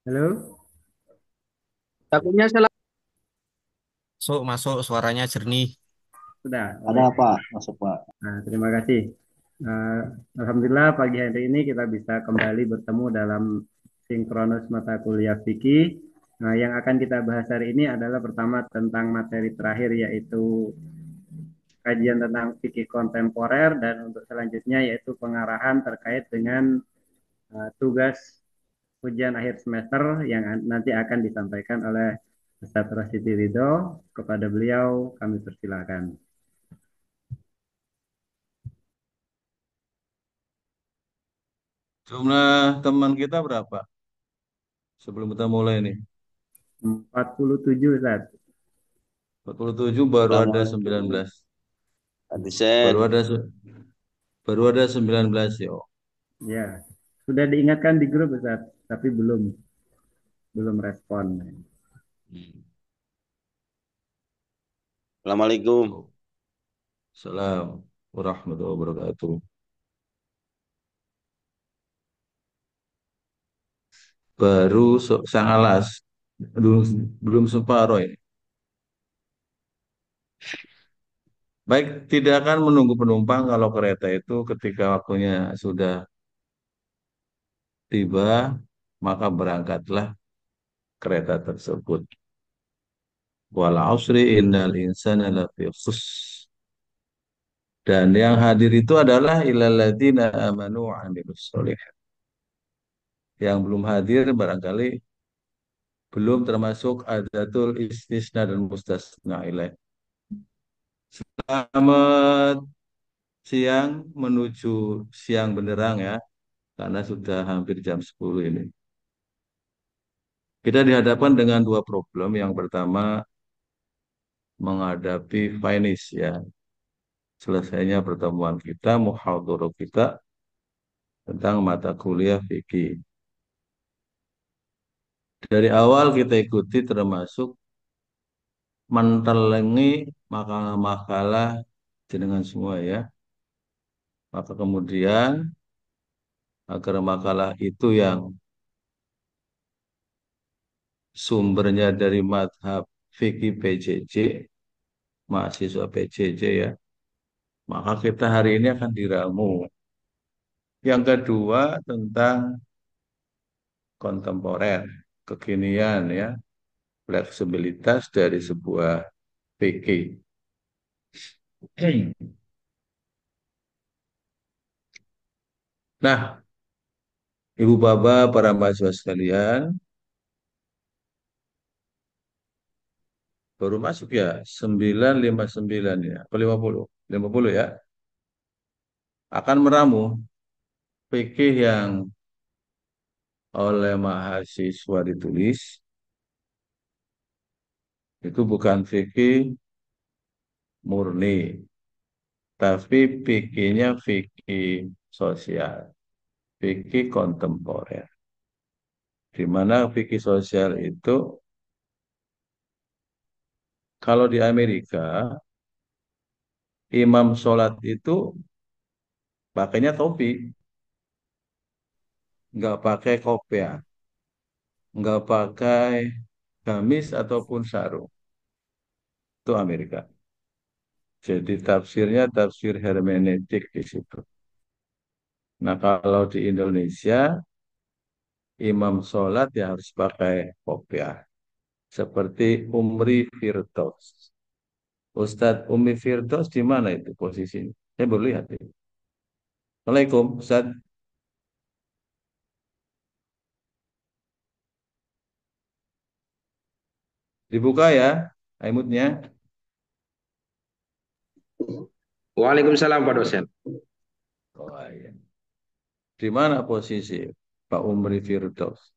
Halo, takutnya salah. Masuk, masuk, suaranya jernih. Sudah, Ada oke. Pak, masuk Pak. Nah, terima kasih. Eh, Alhamdulillah pagi hari ini kita bisa kembali bertemu dalam sinkronus mata kuliah fikih. Nah, yang akan kita bahas hari ini adalah pertama tentang materi terakhir yaitu kajian tentang fikih kontemporer dan untuk selanjutnya yaitu pengarahan terkait dengan tugas ujian akhir semester yang nanti akan disampaikan oleh Ustadz Rosidi Ridho. Kepada beliau kami persilakan. Jumlah teman kita berapa? Sebelum kita mulai nih. 47 Ustaz. 47 baru ada Assalamualaikum. 19. Baru Abisen. ada baru ada 19 ya. Ya, sudah diingatkan di grup Ustaz, tapi belum respon. Assalamualaikum. Assalamualaikum warahmatullahi wabarakatuh. Baru sangalas. Belum belum separuh ini. Baik, tidak akan menunggu penumpang kalau kereta itu ketika waktunya sudah tiba, maka berangkatlah kereta tersebut. Wal asri innal insana lafi khusr. Dan yang hadir itu adalah illalladzina amanu wa amilus sholihat. Yang belum hadir barangkali belum termasuk adatul istisna dan mustasna ilaih. Selamat siang menuju siang benderang ya, karena sudah hampir jam 10 ini. Kita dihadapkan dengan dua problem. Yang pertama menghadapi finish ya, selesainya pertemuan kita, muhadharah kita tentang mata kuliah fikih. Dari awal kita ikuti termasuk mentelengi makalah-makalah jenengan semua ya. Maka kemudian agar makalah itu yang sumbernya dari madhab fikih PJJ, mahasiswa PJJ ya. Maka kita hari ini akan diramu. Yang kedua tentang kontemporer, kekinian ya, fleksibilitas dari sebuah fikih. Nah, Ibu Bapak, para mahasiswa sekalian, baru masuk ya, 959 ya, atau 50, 50 ya, akan meramu fikih yang oleh mahasiswa ditulis, itu bukan fikih murni, tapi fikihnya fikih sosial, fikih kontemporer. Di mana fikih sosial itu, kalau di Amerika, imam sholat itu pakainya topi, nggak pakai kopiah, nggak pakai gamis ataupun sarung. Itu Amerika. Jadi tafsirnya tafsir hermeneutik di situ. Nah kalau di Indonesia, imam sholat ya harus pakai kopiah. Seperti Umri Firdaus. Ustadz Umi Firdaus di mana itu posisinya? Saya baru lihat itu. Assalamualaikum Ustadz. Dibuka ya, imutnya. Waalaikumsalam Pak dosen. Oh, iya. Di mana posisi Pak Umri Firdaus?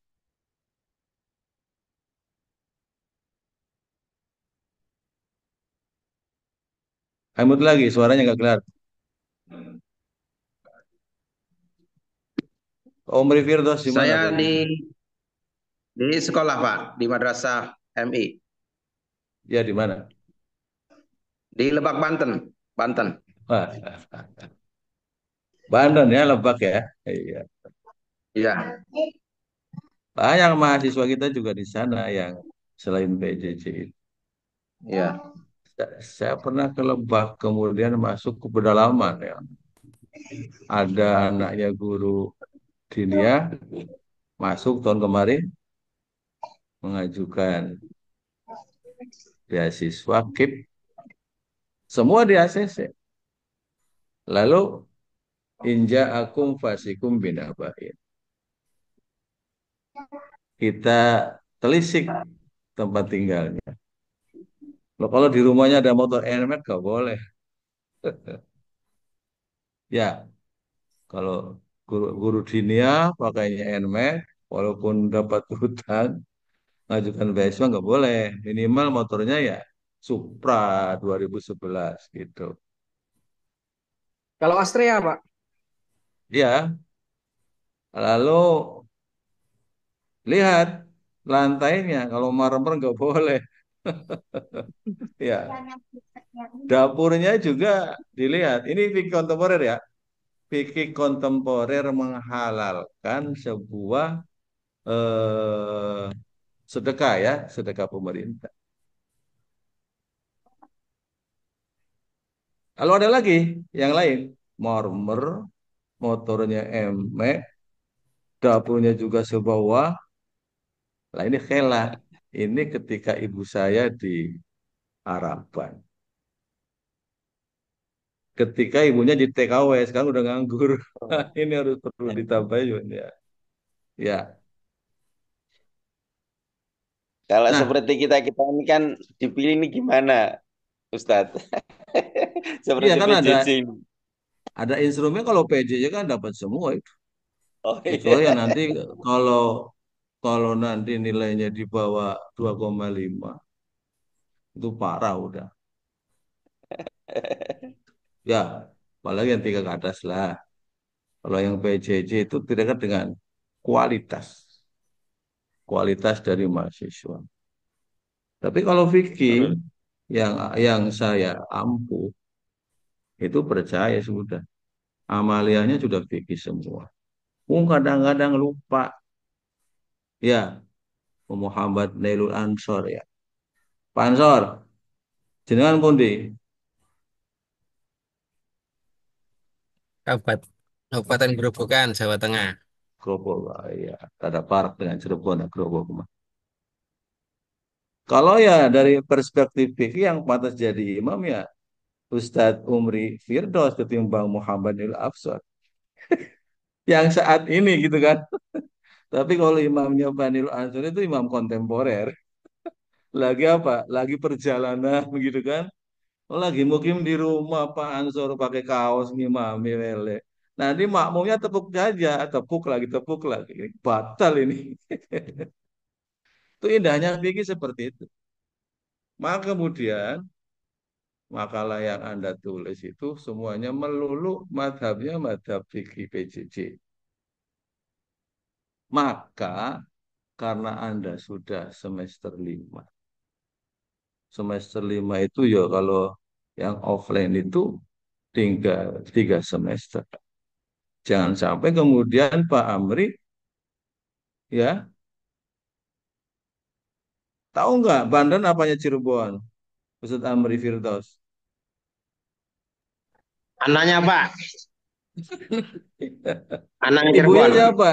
Imut lagi, suaranya nggak keluar. Pak Umri Firdaus di mana Saya posisi? di sekolah Pak, di Madrasah MI Ya di mana? di Lebak Banten, Banten. Wah, Banten ya, Lebak ya. Iya. Iya. Banyak mahasiswa kita juga di sana yang selain PJJ. Ya. Saya pernah ke Lebak, kemudian masuk ke pedalaman ya. Ada anaknya guru dinia masuk tahun kemarin mengajukan beasiswa KIP, semua di ACC. Lalu inja akum fasikum binabain. Kita telisik tempat tinggalnya. Loh, kalau di rumahnya ada motor NMAX gak boleh. Ya, kalau guru dinia pakainya NMAX, walaupun dapat hutang, ngajukan beasiswa nggak boleh. Minimal motornya ya Supra 2011 gitu. Kalau Astrea, Pak? Ya, lalu lihat lantainya. Kalau marmer nggak boleh. Ya, dapurnya juga dilihat. Ini fikih kontemporer ya. Fikih kontemporer menghalalkan sebuah eh, sedekah ya, sedekah pemerintah. Lalu ada lagi yang lain, marmer, motornya emek, dapurnya juga sebawah. Lah ini khela. Ini ketika ibu saya di Harapan. Ketika ibunya di TKW, sekarang udah nganggur. Ini harus perlu ditambahin ya. Ya. Kalau Nah, seperti kita ini kan dipilih ini gimana, Ustadz? iya Seperti kan ada PJJ ini. ada instrumen kalau PJJ kan dapat semua itu. Oh Kecuali iya. ya nanti kalau kalau nanti nilainya di bawah 2,5 itu parah udah. Ya, apalagi yang tiga ke atas lah. Kalau yang PJJ itu tidak dengan kualitas, kualitas dari mahasiswa. Tapi kalau fikih yang saya ampuh itu percaya sudah amaliannya sudah fikih semua. Kadang-kadang lupa ya Muhammad Nailul Ansor ya. Pak Ansor, jenengan pundi? Kabupaten Grobogan, Jawa Tengah. Grobol, ya. Ada park dengan Cirebon ya, Grobol. Kalau ya dari perspektif fikih yang pantas jadi imam ya Ustadz Umri Firdaus ketimbang Muhammad Nailul Afsar. Yang saat ini gitu kan. Tapi kalau imamnya Banil Ansor itu imam kontemporer. Lagi apa? Lagi perjalanan begitu kan. Oh, lagi mukim di rumah Pak Ansor pakai kaos ngimami lele. Nanti makmumnya tepuk saja, tepuk lagi. Ini batal ini. Itu indahnya fikih seperti itu. Maka kemudian makalah yang Anda tulis itu semuanya melulu madhabnya madhab fikih PJJ. Maka karena Anda sudah semester 5. Semester 5 itu ya kalau yang offline itu tinggal 3 semester. Jangan sampai kemudian Pak Amri ya tahu nggak Banten apanya Cirebon? Ustadz Amri Firdaus. Anaknya Pak, anaknya Ibunya Cirebon. siapa?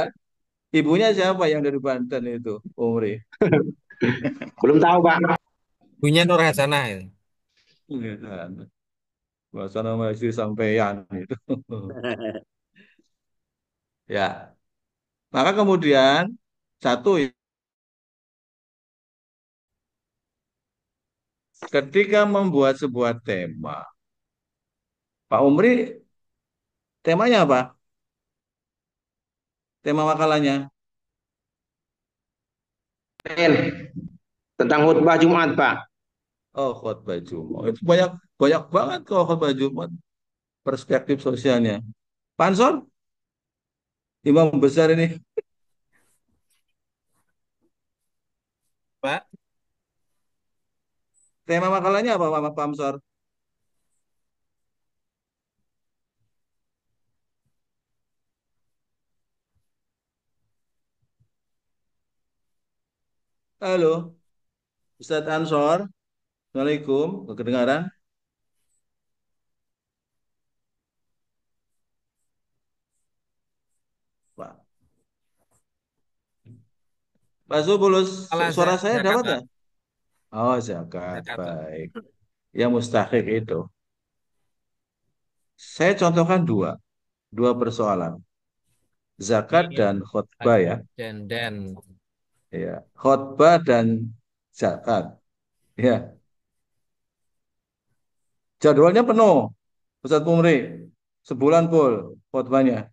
Ibunya siapa yang dari Banten itu, Umri? Belum tahu Pak. Punya Nur Hasanah. Ya. Bahasa nama istri sampeyan itu. Ya, maka kemudian satu, ketika membuat sebuah tema, Pak Umri temanya apa? Tema makalahnya. Tentang khutbah Jumat Pak. Oh, khotbah Jumat. Itu banyak banyak banget kalau khotbah Jumat perspektif sosialnya. Pansor, imam besar ini. Pak, Tema makalahnya apa, Pak Pansor? Halo, Ustadz Ansor. Assalamualaikum. Kedengaran? Pak. Pak Zubulus, Salah suara saya zakat, dapat Pak. ya? Oh, zakat. Zakat, Pak. Baik. Yang mustahik itu. Saya contohkan dua persoalan. Zakat Ini dan khutbah lagi ya. dan Ya, khutbah dan zakat. Ya, jadwalnya penuh. Ustadz Pumri, sebulan full khutbahnya.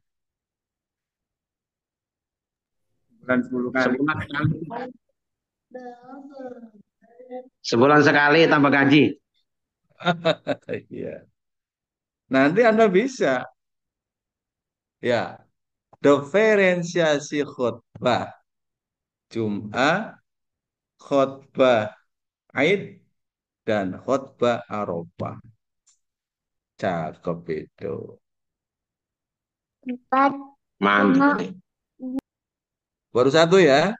Bulan 10 kali. Sebulan sekali. Sebulan sekali tambah gaji. Iya. Nanti Anda bisa ya diferensiasi khutbah Jum'ah, khutbah Aid dan khutbah Arafah. Cakep itu. Mantap. Baru satu ya.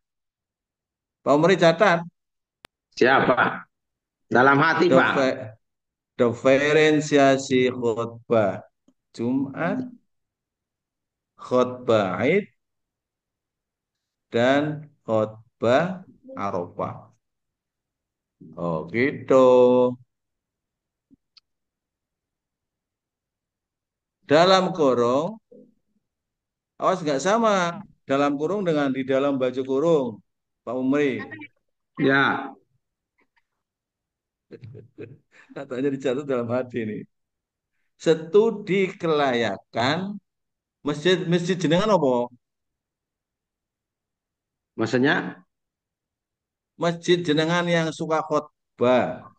Pak Umri catat. Siapa? Dalam hati, Pak. Dife- Diferensiasi khutbah Jumat, khutbah Aid, dan khutbah Arafah. Oh gitu. Dalam kurung, awas nggak sama. Dalam kurung dengan di dalam baju kurung. Pak Umri. Ya, Katanya dicatat dalam hati nih. Studi kelayakan masjid masjid jenengan apa? maksudnya Masjid jenengan yang suka khotbah.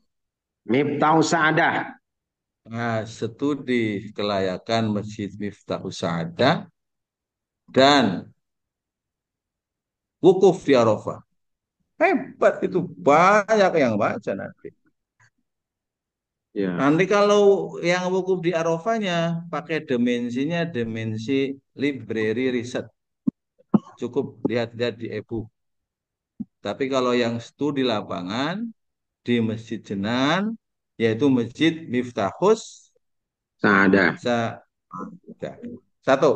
Miftahus Sa'adah. Nah, studi kelayakan Masjid Miftahus Sa'adah dan wukuf di Arafah. Hebat itu banyak yang baca nanti. Ya. Nanti kalau yang wukuf di Arafahnya pakai dimensinya dimensi library riset. Cukup lihat-lihat di e-book. Tapi kalau yang studi lapangan di Masjid Jenan yaitu Masjid Miftahus Sa'adah. Sa'adah. Satu,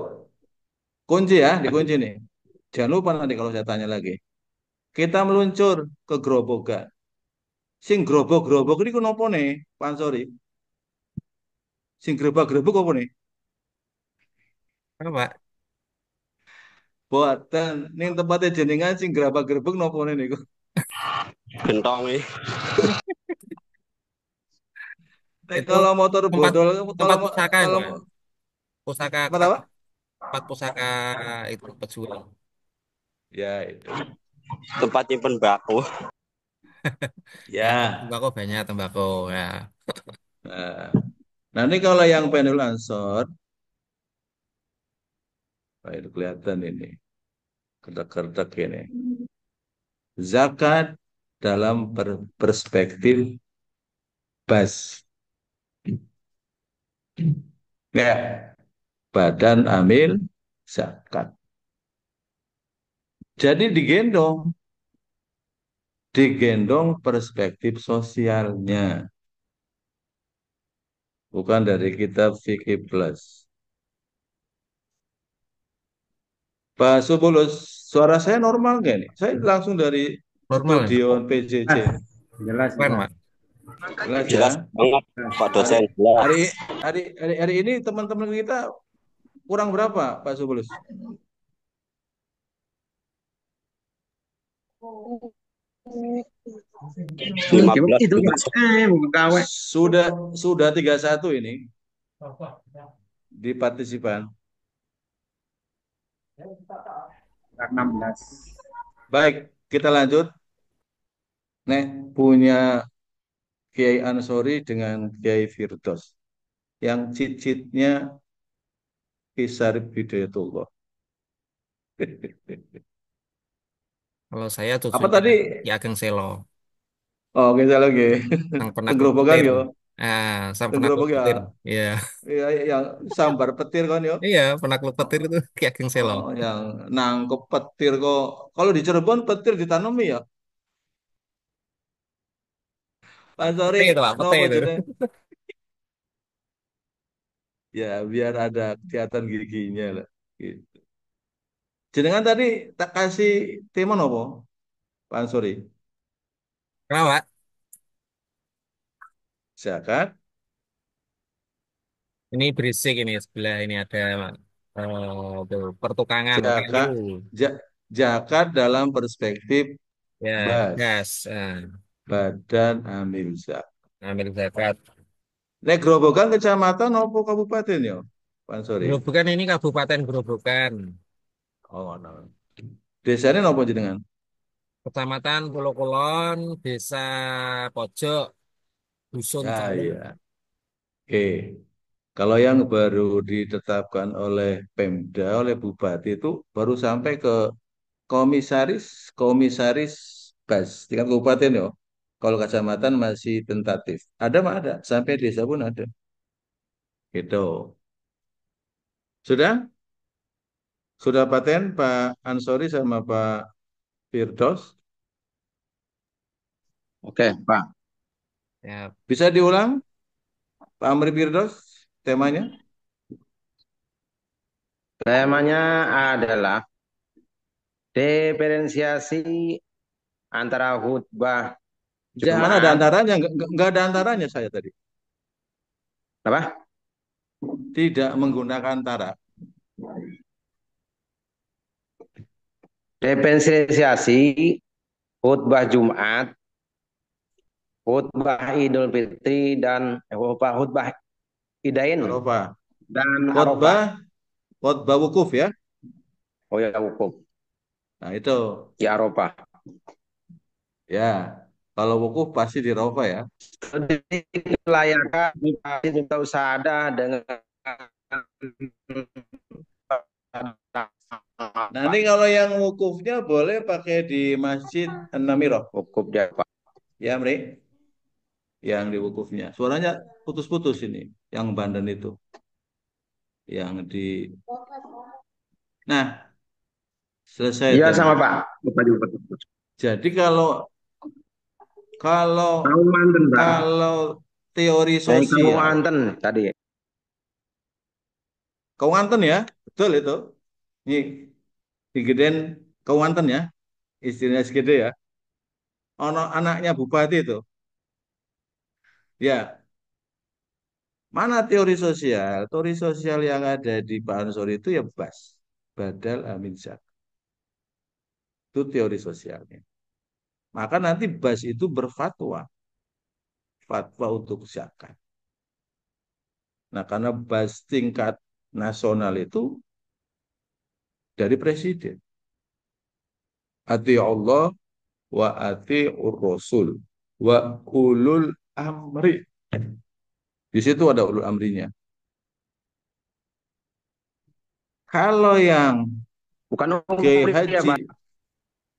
kunci ya, dikunci nih. Jangan lupa nanti kalau saya tanya lagi. Kita meluncur ke Grobogan. Sing grobok-grobok ini kenapa nih, Pak Ansori? Sing grebak-grebek apa nih? apa, Pak? Buatan ning tempatnya jenengan sing grabak-grebek napa nih niku? Gentong nih. Nek Itu kalau motor tempat bodol, kalau tempat pusaka itu, kalau Pak. Pusaka apa apa? tempat pusaka itu pejuang. Ya itu. Tempat nyimpen bako. Ya, Ya. tembakau banyak tembakau ya. Nah, nanti kalau yang panel ansor, nah itu kelihatan ini, kertek-kertek ini. Zakat dalam perspektif BAS. Ya, Badan Amil Zakat. Jadi digendong perspektif sosialnya, bukan dari kitab Fikih Plus. Pak Subulus, suara saya normal nggak nih? Saya langsung dari Normal ya, Pak. studio PJJ. Ah, jelas, Keren, Pak. Pak. Jelas ya. Jelas banget, Pak Hari dosen. Jelas. hari hari ini teman-teman kita kurang berapa, Pak Subulus? Lima belas. Itu Pak. Kawe. Sudah 31 ini di partisipan. 16. Baik, kita lanjut. Nek punya Kiai Ansori dengan Kiai Firdos. Yang cicitnya Kisar Bidayatullah. Kalau saya Apa cucunya tadi? Ki Ageng Selo, Oh, kita lagi. sang penakluk Penggerobokan petir. yo. Sang penakluk Penggerobak ya. petir. Iya. Ya, yang sambar petir kan yo. Iya, penakluk petir itu Ki Ageng Selo. Oh, yang nangkep petir kok. Kalau di Cirebon petir ditanami ya. Pak Sori, Pete itu Pak, pete nopo itu. jeneng? Ya, biar ada kelihatan giginya lah. Gitu. Jenengan tadi tak kasih tema nopo, Pak Sori? Kenapa Pak? Zakat, Ini berisik ini sebelah ini ada tuh, pertukangan kayu. zakat, ja- zakat dalam perspektif Ya, BAS, gas. Badan Amil Zakat. Ambil zakat. Nek Grobogan kecamatan nopo kabupaten ya, Pak Sori? Grobogan ini Kabupaten Grobogan. Oh, no. Desanya nopo jenengan? Kecamatan Pulau Kulon, Desa Pojok, Dusun Ah Jalem. iya. Oke. Kalau yang baru ditetapkan oleh Pemda, oleh Bupati itu baru sampai ke komisaris, komisaris BAS tingkat kabupaten ya. Kalau kecamatan masih tentatif. Ada mah ada, sampai desa pun ada. Gitu. Sudah? Sudah paten Pak Ansori sama Pak Firdaus? Oke, Pak. Ya, Bisa diulang Pak Amri Firdaus temanya? Temanya adalah diferensiasi antara khutbah Mana ada Jumat. antaranya? Nggak ada antaranya saya tadi. Apa? Tidak menggunakan antara. Diferensiasi khutbah Jumat, khutbah Idul Fitri dan khutbah Idain Arafah. dan Arafah. Khotbah, khotbah wukuf ya. Oh ya, wukuf. Nah itu Ya, Arafah. ya. Kalau wukuf pasti di Arafah ya. Kelayakan kita usaha dengan Nanti kalau yang wukufnya boleh pakai di Masjid An-Namirah. wukuf dia, Pak. Ya, Mri. Yang di wukufnya. Suaranya putus-putus ini. Yang Banten itu. Yang di... Nah, selesai Iya sama tema. Pak. Jadi kalau kalau Kamu manten, Pak. kalau teori Kamu sosial, manten tadi. Kewanten ya, betul itu. Ini di Geden Kewanten ya, istrinya segede ya. Ono anaknya bupati itu. Ya, mana teori sosial? Teori sosial yang ada di Pak Ansor itu ya BAS, Badal Amin Zakat. Itu teori sosialnya. Maka nanti BAS itu berfatwa, fatwa untuk zakat. Nah, karena BAS tingkat nasional itu dari presiden. Ati Allah wa ati Rasul wa ulul amri. Di situ ada ulul amrinya. Kalau yang Bukan Kiai umri ya, Haji Pak.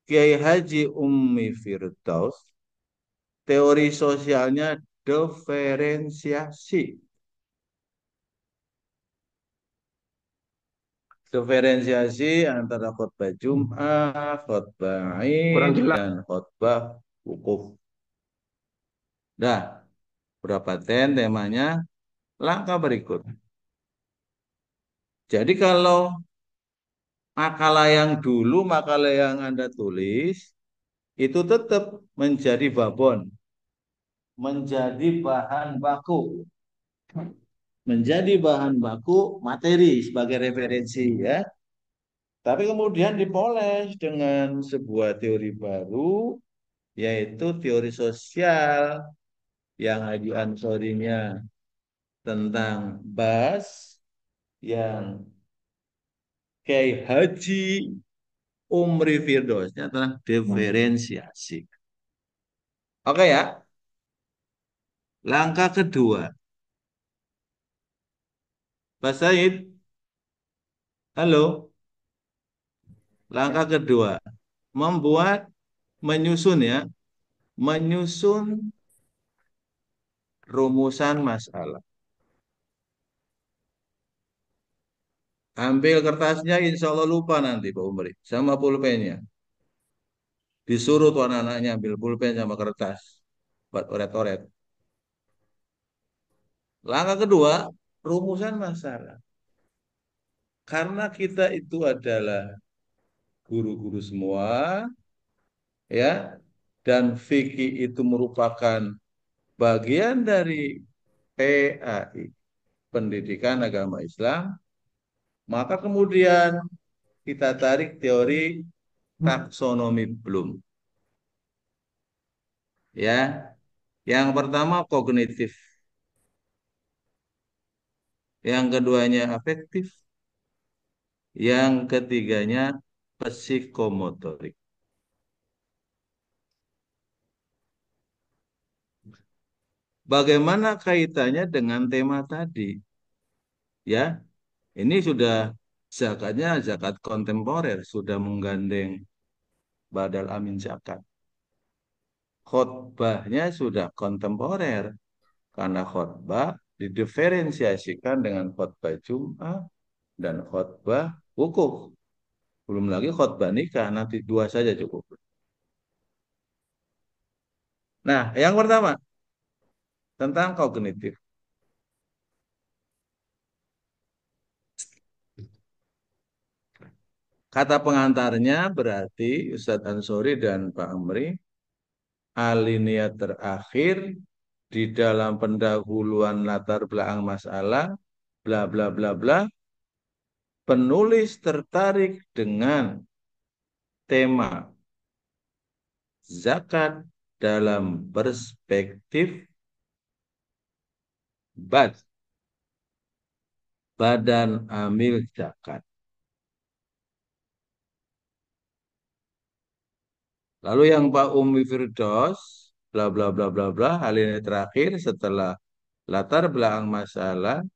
Kiai Haji Ummi Firdaus, teori sosialnya diferensiasi. Diferensiasi antara khutbah Jum'ah, khutbah Kurang Id, jelas. dan khutbah wukuf. Nah, berapa temanya? Langkah berikut. Jadi kalau makalah yang dulu, makalah yang Anda tulis, itu tetap menjadi babon, menjadi bahan baku, menjadi bahan baku materi sebagai referensi ya. Tapi kemudian dipoles dengan sebuah teori baru, yaitu teori sosial yang Haji Ansorinya tentang BAS, yang Kiai Haji Umri Firdausnya tentang diferensiasi. Oke ya, langkah kedua. Pak Said, halo. Langkah kedua, membuat, menyusun ya, menyusun rumusan masalah. Ambil kertasnya, insya Allah lupa nanti Pak Umri, sama pulpennya. Disuruh tuh anak-anaknya ambil pulpen sama kertas. buat oret-oret. Langkah kedua, rumusan masalah. Karena kita itu adalah guru-guru semua, ya, dan fikih itu merupakan bagian dari PAI, Pendidikan Agama Islam, maka kemudian kita tarik teori taksonomi Bloom. Ya, yang pertama kognitif, yang keduanya afektif, yang ketiganya psikomotorik. Bagaimana kaitannya dengan tema tadi? Ya, ini sudah zakatnya zakat kontemporer, sudah menggandeng badal amin zakat. Khotbahnya sudah kontemporer, karena khotbah didiferensiasikan dengan khotbah Jum'ah dan khotbah wukuf. Belum lagi khotbah nikah, nanti dua saja cukup. Nah, yang pertama, tentang kognitif. Kata pengantarnya berarti Ustadz Ansori dan Pak Amri, alinea terakhir di dalam pendahuluan latar belakang masalah, bla bla bla bla, penulis tertarik dengan tema zakat dalam perspektif badan amil zakat. Lalu yang Pak Umi Firdaus, bla bla bla bla bla, hal ini terakhir setelah latar belakang masalah,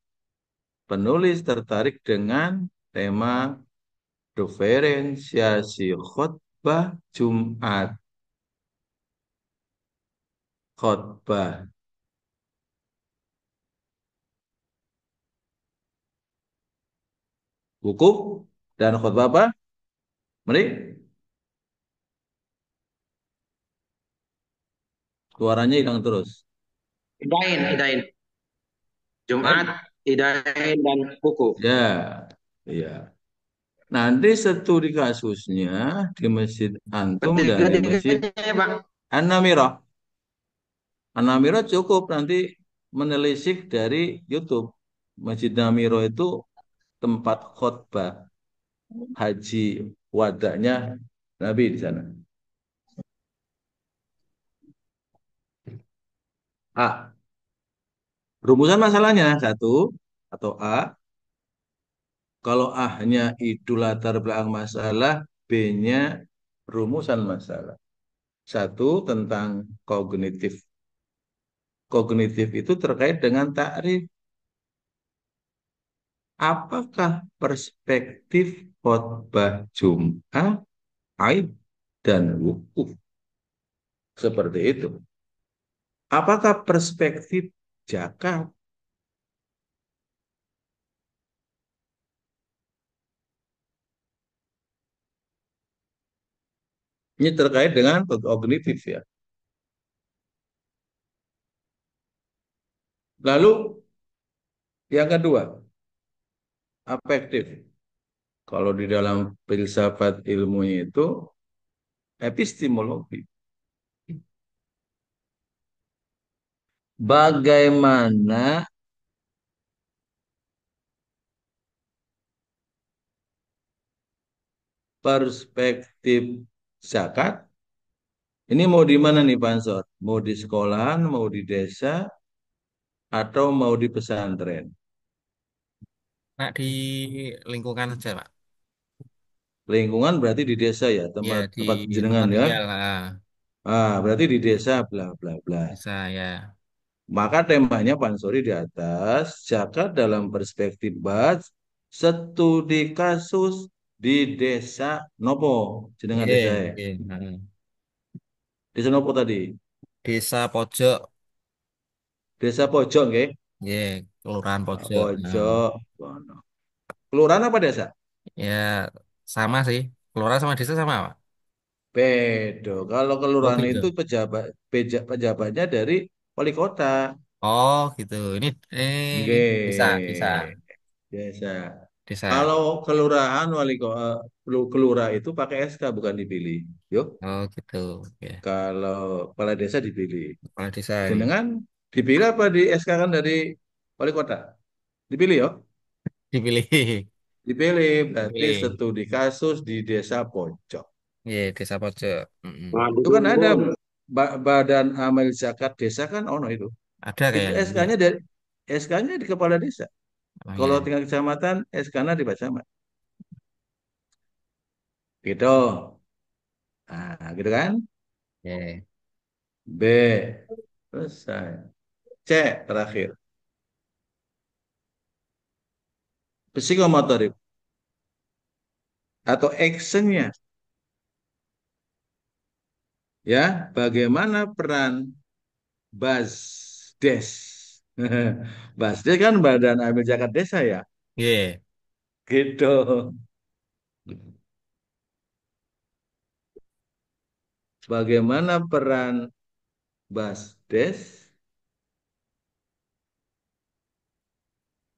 penulis tertarik dengan tema diferensiasi khutbah Jumat, khutbah wukuf, dan khutbah apa? Mari, suaranya hilang terus. Idain, Idain. Jumat, Baik. Idain, dan Kuku. Ya, ya. Nanti studi kasusnya di Masjid Antum dan di Masjid Ketiga-tiganya, Pak. An-Namirah. An-Namirah cukup nanti menelisik dari YouTube. Masjid Namirah itu tempat khutbah haji wadahnya Nabi di sana. A. Rumusan masalahnya satu atau A. Kalau A-nya itu latar belakang masalah, B-nya rumusan masalah. Satu tentang kognitif. Kognitif itu terkait dengan takrif. Apakah perspektif khotbah Jum'ah, Aid, dan wukuf? Seperti itu. Apakah perspektif zakat? Ini terkait dengan kognitif ya. Lalu yang kedua, afektif. Kalau di dalam filsafat ilmunya itu epistemologi. Bagaimana perspektif zakat? Ini mau di mana nih Pak Ansor? Mau di sekolahan, mau di desa, atau mau di pesantren? Nah, di lingkungan saja, Pak. Lingkungan berarti di desa ya, Ya, tempat di tempat jenengan tempat ya. tinggal. Berarti di desa bla bla bla. Bisa, ya. Maka temanya Pak Ansori di atas, zakat dalam perspektif BAT, studi kasus di desa Nopo, jenengan Iya, desa ya. iya. Desa Nopo tadi, Desa pojok, desa pojok nggih. iya, kelurahan pojok. Pojok. Kelurahan apa desa? Ya, sama sih. Kelurahan sama desa sama, Pak. Bedo. Kalau Oh kelurahan gitu. itu pejabatnya dari wali kota. Oh gitu. Ini bisa, bisa. Nggih, biasa. Bisa. Kalau kelurahan kelurah itu pakai SK bukan dipilih. Yuk, Oh gitu. Ya. kalau kepala desa dipilih. Kepala desa ini. Jenengan dipilih apa di SK kan dari wali kota? Dipilih ya? Dipilih. Dipilih berarti Dipilih. studi kasus di desa pojok. Iya, desa pojok. Mm-mm. Itu kan ada badan amal zakat desa kan ono itu. Ada Itu kayaknya. Iya. SK-nya di kepala desa. Oh Kalau iya. tinggal kecamatan SK-nya di Pacamat. Gitu. Nah, gitu kan? Iya. B. Selesai. C terakhir. Psikomotorik atau actionnya. Ya, bagaimana peran Basdes? Basdes kan Badan Amil Zakat Desa ya. Iya. Gitu. Bagaimana peran Basdes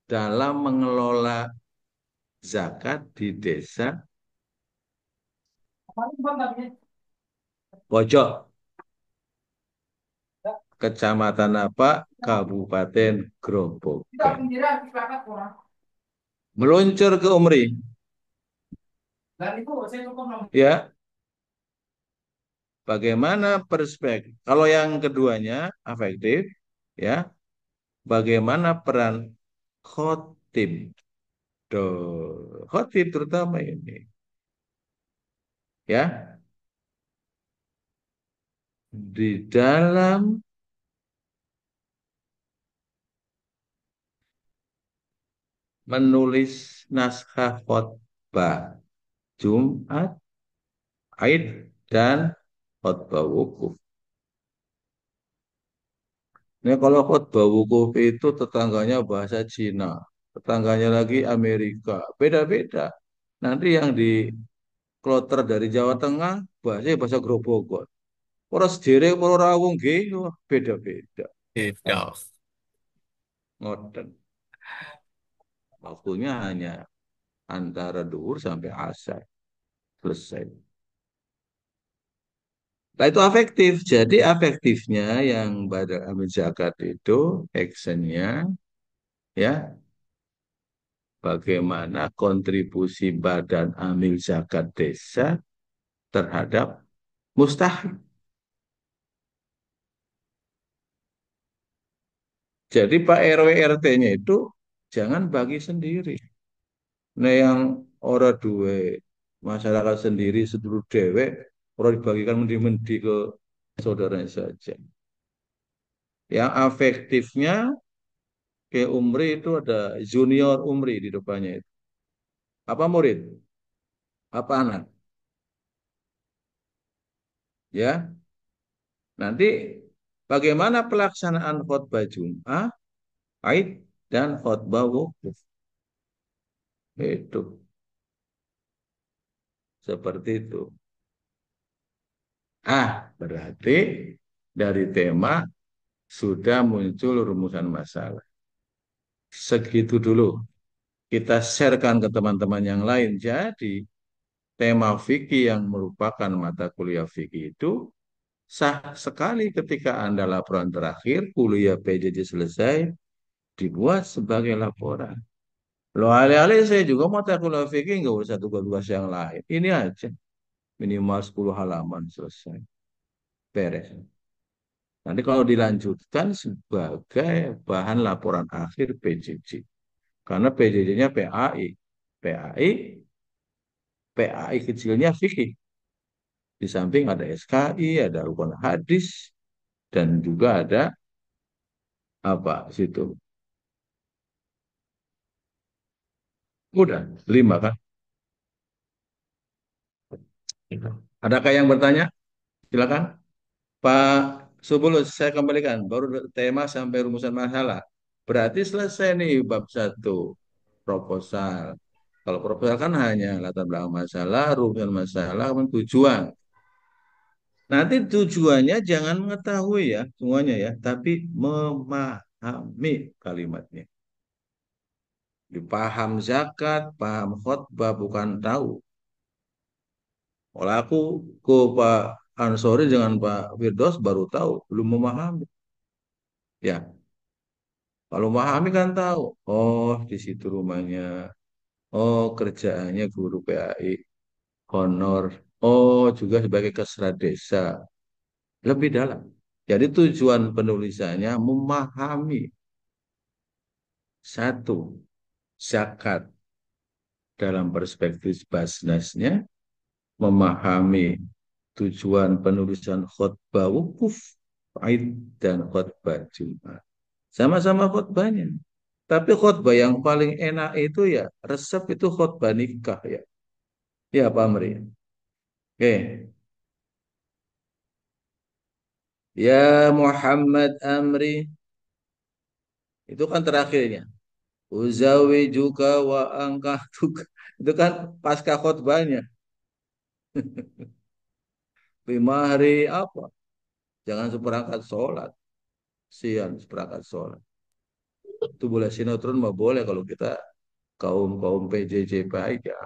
dalam mengelola zakat di desa pojok, kecamatan apa, Kabupaten Grobogan. Meluncur ke Umri. Ya, bagaimana perspektif? Kalau yang keduanya afektif, ya, bagaimana peran khotib? Khotib terutama ini, ya, di dalam menulis naskah khotbah Jumat, Aid, dan khotbah wukuf. Ini kalau khotbah wukuf itu tetangganya bahasa Cina, tetangganya lagi Amerika, beda-beda. Nanti yang di kloter dari Jawa Tengah bahasa Grobogan. Orang sederek, orang rawung nggih, wah, beda-beda. Gitu. Ngoten. Waktunya hanya antara duhur sampai asar. Selesai. Nah itu afektif. Jadi afektifnya yang pada amil zakat itu actionnya ya bagaimana kontribusi badan amil zakat desa terhadap mustahil. Jadi Pak RW RT-nya itu jangan bagi sendiri. Nah yang ora duwe masyarakat sendiri sedulur dewek ora dibagikan mendi-mendi ke saudaranya saja. Yang afektifnya ke Umri itu ada junior Umri di depannya itu. Apa murid? Apa anak? Ya, nanti bagaimana pelaksanaan khutbah Jum'ah, Aid, dan khutbah wukuf. Itu seperti itu. Berarti dari tema sudah muncul rumusan masalah. Segitu dulu. Kita sharekan ke teman-teman yang lain. Jadi, tema fikih yang merupakan mata kuliah fikih itu sah sekali ketika Anda laporan terakhir, kuliah PJJ selesai, dibuat sebagai laporan. Loh, alih-alih saya juga mata kuliah fikih nggak usah tugas-tugas yang lain. Ini aja, minimal 10 halaman selesai. Beres. Nanti kalau dilanjutkan sebagai bahan laporan akhir PJJ. Karena PJJ-nya PAI. PAI, PAI kecilnya fikih. Di samping ada SKI, ada rukun hadis, dan juga ada apa situ. Udah, 5 kan? Adakah yang bertanya? Silakan. Pak Subulus, saya kembalikan. Baru tema sampai rumusan masalah. Berarti selesai nih bab 1 proposal. Kalau proposal kan hanya latar belakang masalah, rumusan masalah, kemudian tujuan. Nanti tujuannya jangan mengetahui ya semuanya ya, tapi memahami kalimatnya. Dipaham zakat, paham khotbah, bukan tahu. Kalau aku ke Pak Ansori dengan Pak Firdaus baru tahu, belum memahami. Ya, kalau memahami kan tahu. Oh, di situ rumahnya. Oh, kerjaannya guru PAI, honor. Oh, juga sebagai kesra desa. Lebih dalam. Jadi tujuan penulisannya memahami satu zakat dalam perspektif basnasnya, memahami tujuan penulisan khutbah wukuf, Aid dan khutbah Jumat. Sama-sama khutbahnya. Tapi khutbah yang paling enak itu ya resep itu khutbah nikah ya. Ya Pak Amri. Oke. Ya Muhammad Amri. Itu kan terakhirnya. Uzawi juga wa angkatuka. Itu kan pasca khutbahnya. Lima hari apa? Jangan seperangkat sholat. Sian seperangkat sholat. Itu boleh sinetron mah boleh kalau kita kaum kaum PJJ baik ya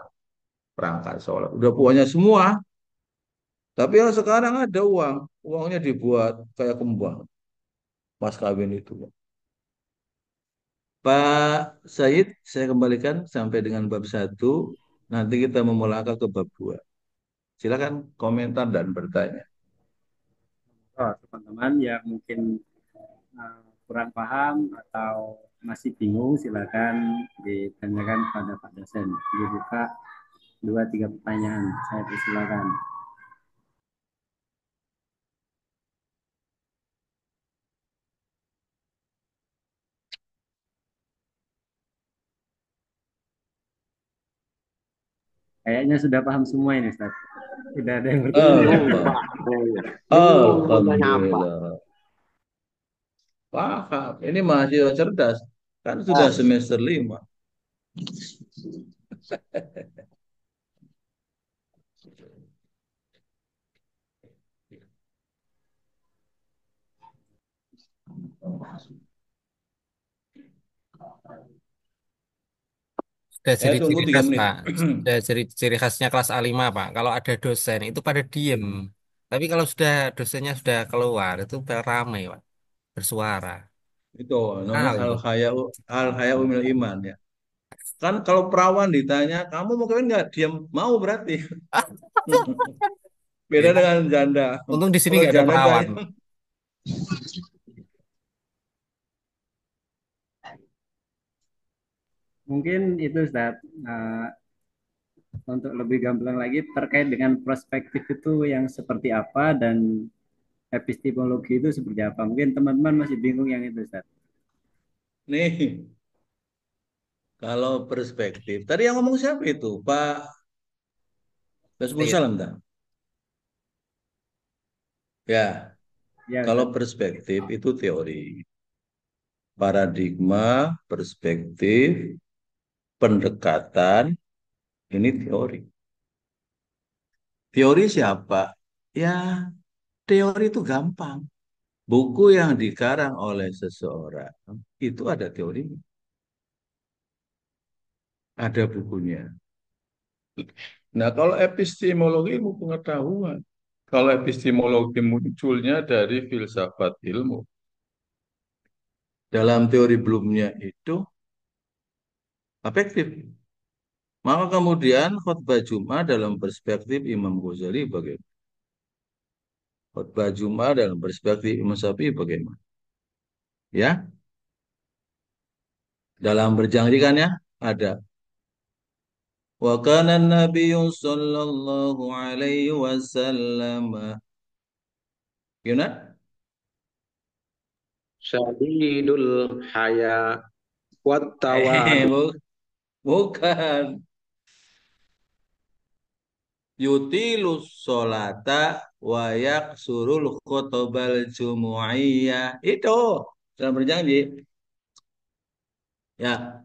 perangkat sholat. Udah punya semua. Tapi yang sekarang ada uang. Uangnya dibuat kayak kembang. Mas kawin itu. Pak Said, saya kembalikan sampai dengan bab satu. Nanti kita memulangkan ke bab 2. Silakan komentar dan bertanya. Oh, teman-teman yang mungkin kurang paham atau masih bingung, silakan ditanyakan pada Pak dosen. Dibuka 2-3 pertanyaan. Saya persilakan. Kayaknya sudah paham semua ini, Ustaz. Tidak ada yang bertanya. Bingung, Allah. Pak. Bingung mau tanya apa. Alhamdulillah. Paham. Ini mahasiswa cerdas. Kan sudah Ah, semester 5. Sudah Saya tunggu ciri-ciri 3 khas, menit. Pak. Sudah ciri-ciri khasnya kelas A5, Pak. Kalau ada dosen, itu pada diem. Tapi kalau sudah dosennya sudah keluar, itu ramai, Pak. Bersuara. Itu namanya Tahu itu. al-haya'u minal iman ya. Kan kalau perawan ditanya, kamu mau kawin nggak? Diam. Mau berarti. Beda Itu. dengan janda. Untung di sini Kalau nggak ada janda perawan. tanya, Mungkin itu, Ustaz. Untuk lebih gamblang lagi terkait dengan perspektif itu yang seperti apa dan epistemologi itu seperti apa. Mungkin teman-teman masih bingung yang itu, Ustaz. nih, kalau perspektif. Tadi yang ngomong siapa itu? Pak Basmul Said. Salam, tak? Ya, Ya, kalau Ustaz. perspektif itu teori. Paradigma, perspektif, pendekatan, ini teori. Teori siapa? Ya, teori itu gampang. Buku yang dikarang oleh seseorang, itu ada teorinya. Ada bukunya. Nah, kalau epistemologi ilmu pengetahuan. Kalau epistemologi munculnya dari filsafat ilmu. Dalam teori Bloomnya itu afektif. Maka kemudian khutbah Jumat dalam perspektif Imam Ghazali bagaimana? Khutbah Jumat dalam perspektif Imam Syafi'i bagaimana? Ya, dalam berjanji kan ya ada. Wa kana Nabiyyu sallallahu alaihi wasallam. Gimana? Syadidul haya wat tawadu. Bukan. Yutilus solata wa yaksurul khutbal jumu'iyah. Itu dalam berjanji. Ya.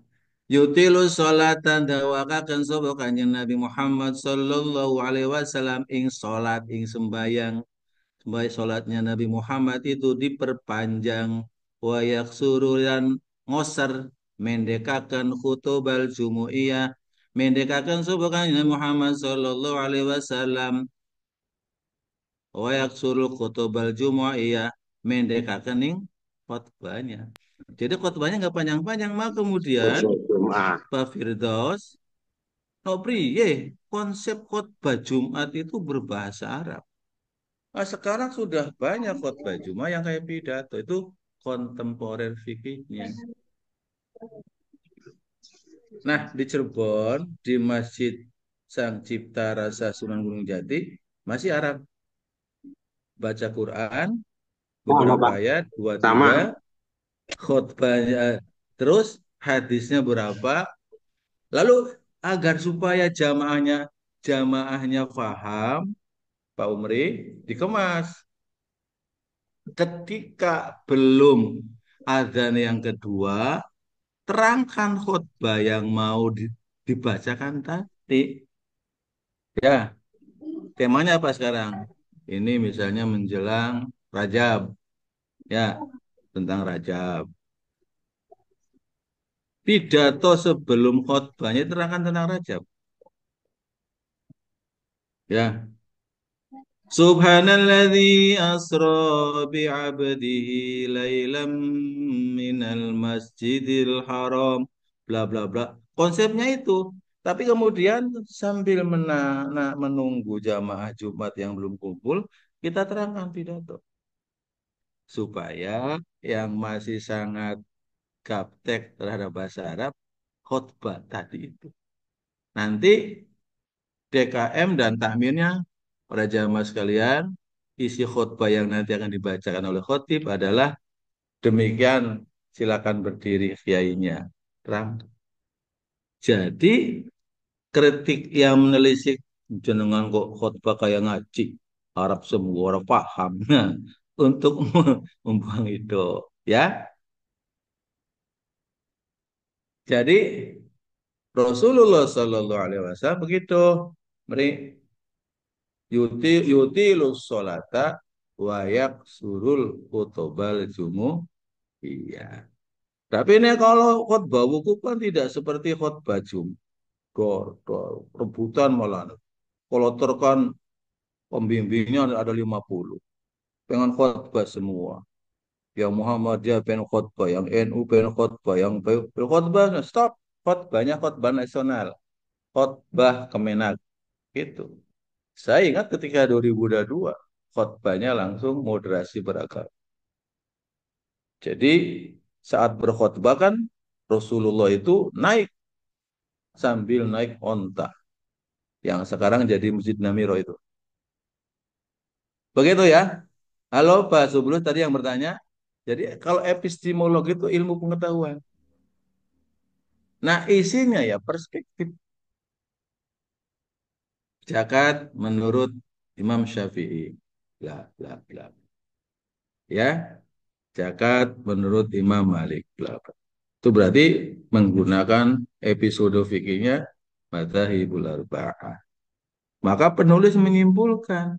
Yutilus solatan dawakaken sapa kanjeng Nabi Muhammad sallallahu alaihi wasallam ing salat ing sembayang baik sholatnya Nabi Muhammad itu diperpanjang, wa yaksuru dan ngoser, mendekakan khutbal jumu'iyah, mendekakan subhanallah Nabi Muhammad sallallahu alaihi wasallam, wa yaksuru khutbal jumu'iyah, mendekakan ning khutbahnya. Jadi khutbahnya nggak panjang-panjang, maka kemudian Khusus Jumat. Pak Firdaus, no priye, konsep khutbah Jumat itu berbahasa Arab. Nah, sekarang sudah banyak khotbah Jumat yang kayak pidato itu kontemporer fikihnya. Nah, di Cirebon di Masjid Sang Cipta Rasa Sunan Gunung Jati masih Arab, baca Quran Sama beberapa Pak. ayat dua Sama. tiga, khotbahnya terus hadisnya berapa. Lalu agar supaya jamaahnya paham, Pak Umri, dikemas. Ketika belum adzan yang kedua, terangkan khutbah yang mau dibacakan tadi. Ya, temanya apa sekarang? Ini misalnya menjelang Rajab. Ya, tentang Rajab. Pidato sebelum khutbahnya terangkan tentang Rajab. Ya, Subhanalladzi asra bi'abdihi lailam minal masjidil haram, bla bla bla. Konsepnya itu. Tapi kemudian sambil menunggu jamaah Jumat yang belum kumpul, kita terangkan pidato. Supaya yang masih sangat gaptek terhadap bahasa Arab, khutbah tadi itu. Nanti DKM dan takmirnya, para jamaah sekalian, isi khutbah yang nanti akan dibacakan oleh khotib adalah demikian, silakan berdiri kiainya. Terang. Jadi kritik yang menelisik jenengan kok khutbah kayak ngaji, harap semua orang paham. Nah, untuk membuang itu, ya. Jadi Rasulullah Shallallahu Alaihi Wasallam begitu, yutilus solata wayak surul khutbal jumu. Iya. Tapi ini kalau khutbah wukuf kan tidak seperti khutbah jum. Rebutan malah. Kalau terkan pembimbingnya ada 50. Pengen khutbah semua. Yang Muhammadiyah pengen khutbah, yang NU pengen khutbah, yang pengen khutbah, stop. Khutbahnya khutbah nasional. Khutbah Kemenak. Gitu. Saya ingat ketika 2022, khutbahnya langsung moderasi beragama. Jadi saat berkhutbah kan Rasulullah itu naik sambil naik onta yang sekarang jadi Masjid Namiro itu. Begitu ya. Halo Pak Subrus tadi yang bertanya. Jadi kalau epistemologi itu ilmu pengetahuan. Nah isinya ya perspektif. Zakat menurut Imam Syafi'i. Bla, bla, bla. Ya, zakat menurut Imam Malik. Bla, bla. Itu berarti menggunakan episode fikihnya Madzhabul Arba'ah. Maka penulis menyimpulkan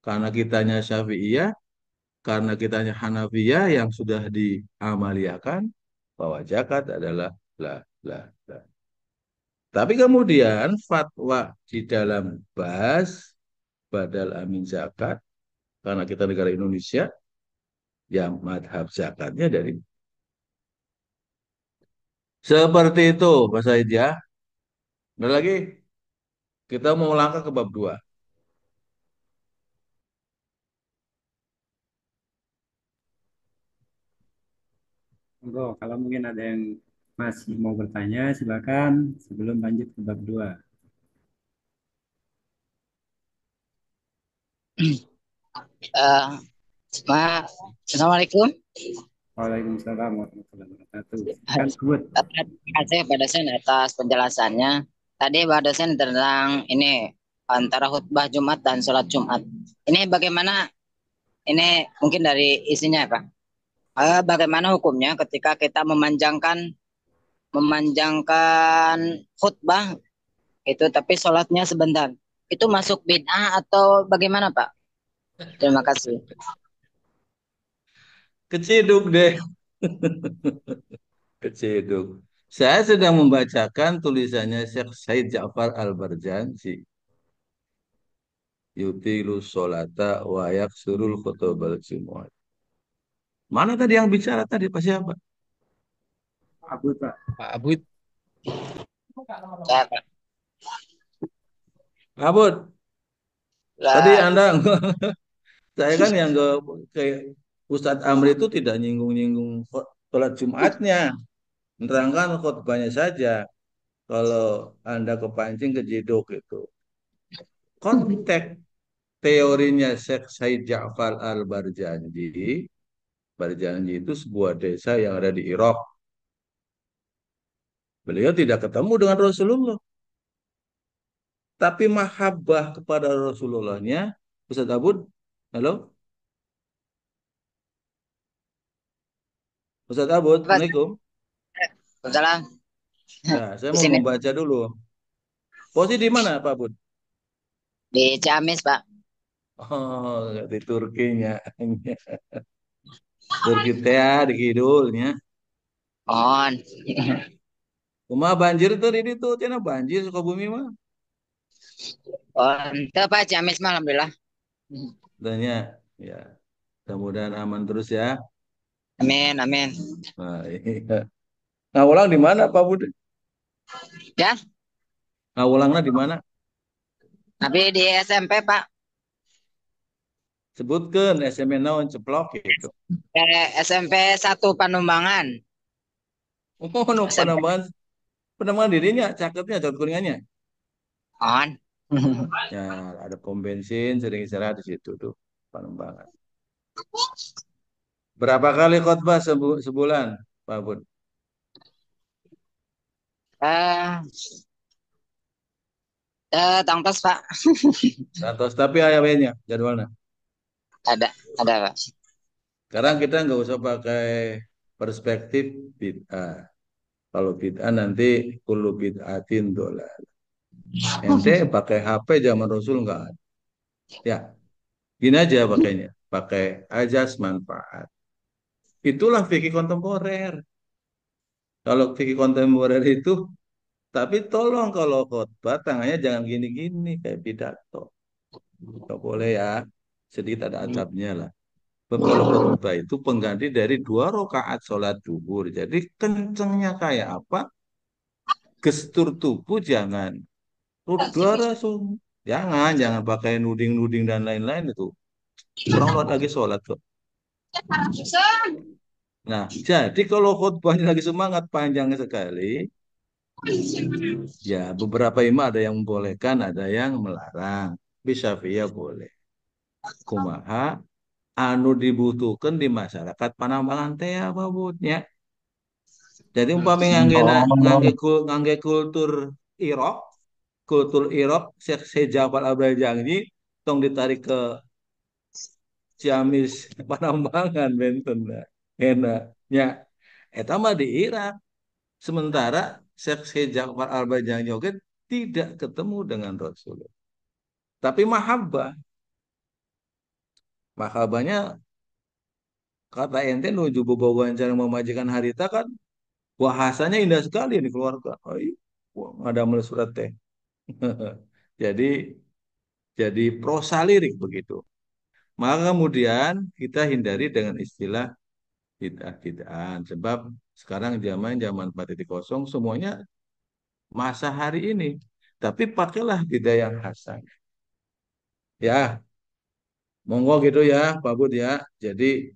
karena kitanya Syafi'iyah, karena kitanya Hanafiyah yang sudah diamaliakan bahwa zakat adalah bla bla bla. Tapi kemudian fatwa di dalam badal amin zakat karena kita negara Indonesia yang madhab zakatnya dari seperti itu Mas Said ya. Ada lagi kita mau langkah ke bab 2. Monggo, kalau mungkin ada yang masih mau bertanya, silakan sebelum lanjut ke bab 2. Assalamualaikum. Waalaikumsalam warahmatullahi wabarakatuh. Kan sebut. Terima kasih Pak dosen atas penjelasannya. Tadi Pak dosen tentang ini antara khutbah Jumat dan sholat Jumat. Ini bagaimana? Ini mungkin dari isinya Pak. Bagaimana hukumnya ketika kita memanjangkan khutbah itu tapi sholatnya sebentar. Itu masuk bid'ah atau bagaimana Pak? Terima kasih. Keciduk deh, keciduk. Saya sedang membacakan tulisannya Syekh Said Ja'far Al-Barjanji. Yutilu sholata wa yaksurul khutbal jumu'at. Mana tadi yang bicara tadi? Pak siapa? Abu Pak. Pak Abud. Saya Pak. Abud, tadi Lah, Anda, saya kan yang ke Ustadz Amri itu tidak nyinggung-nyinggung sholat Jumatnya. Menerangkan khutbahnya saja. Kalau Anda kepancing ke jedok itu. Konteks teorinya Syekh Said Ja'far Al-Barjanji. Barjanji itu sebuah desa yang ada di Irak. Beliau tidak ketemu dengan Rasulullah. Tapi mahabbah kepada Rasulullahnya. Ustadz Abud, halo? Ustadz Abud, Pak. Assalamualaikum. Salam. Nah, saya Di mau sini membaca dulu. Posisi di mana, Pak Bud? di Ciamis, Pak. Oh, di Turkinya. Turki teh di kidulnya. On. Kumaha banjir tuh di itu, cenah banjir Sukabumi mah. On. Itu Pak Ciamis mah alhamdulillah. Tanya, ya. Mudah-mudahan aman terus ya. Amin, amin. Nah, iya. Ngawulang di mana, Pak Bud? Ya, Ngawulangnya di mana? tapi di SMP, Pak. Sebutkan SMA naon ceplok gitu. SMP 1 Panumbangan. Oh, no, SMP penambahan, penambahan dirinya, caket kuningannya. on. Ya, ada pom bensin, sering istirahat di situ tuh, Panambangan. Berapa kali khotbah sebulan, Pak Bud? Eh, tangtos, Pak. Ratus, tapi ayahnya jadwalnya. Ada, ada, Pak. Sekarang kita nggak usah pakai perspektif bid'ah. Kalau bid'ah nanti kullu bid'atin dolar. Ente pakai HP zaman Rasul nggak ada. Ya, gini aja pakainya. Pakai ajas manfaat. Itulah fikih kontemporer. Kalau fikih kontemporer itu, tapi tolong kalau khotbah tangannya jangan gini-gini kayak pidato. Nggak boleh ya. Sedikit ada adabnya lah. Kalau khutbah itu pengganti dari 2 rakaat sholat duhur. Jadi kencengnya kayak apa? Gestur tubuh jangan. Rudara langsung. Jangan pakai nuding-nuding dan lain-lain itu. Orang lagi sholat kok. Nah, jadi kalau khutbahnya lagi semangat panjang sekali, ya beberapa imam ada yang membolehkan, ada yang melarang. Bisa via boleh. Kumaha anu dibutuhkan di masyarakat Panambangan teh apa Budnya. Jadi umpama Oh, ngangge kultur Irok, Syekh Sejabal Abdul Janji, tong ditarik ke Ciamis, Panambangan, Benten, nah, enak. Ya, eta mah di Irak. Sementara Syekh Sejabal Abdul Janji oge tidak ketemu dengan Rasulullah. Tapi mahabbahnya kata ente nuju bobogohan cara memajikan harita kan bahasanya indah sekali yang dikeluarkan. Ay, wah, ada menulis surat teh. Jadi jadi prosa lirik begitu. Maka kemudian kita hindari dengan istilah bid'ah-bid'ahan. Sebab sekarang zaman 4.0 semuanya masa hari ini. Tapi pakailah bid'ah yang hasan. Ya, monggo gitu ya Pak Bud ya. Jadi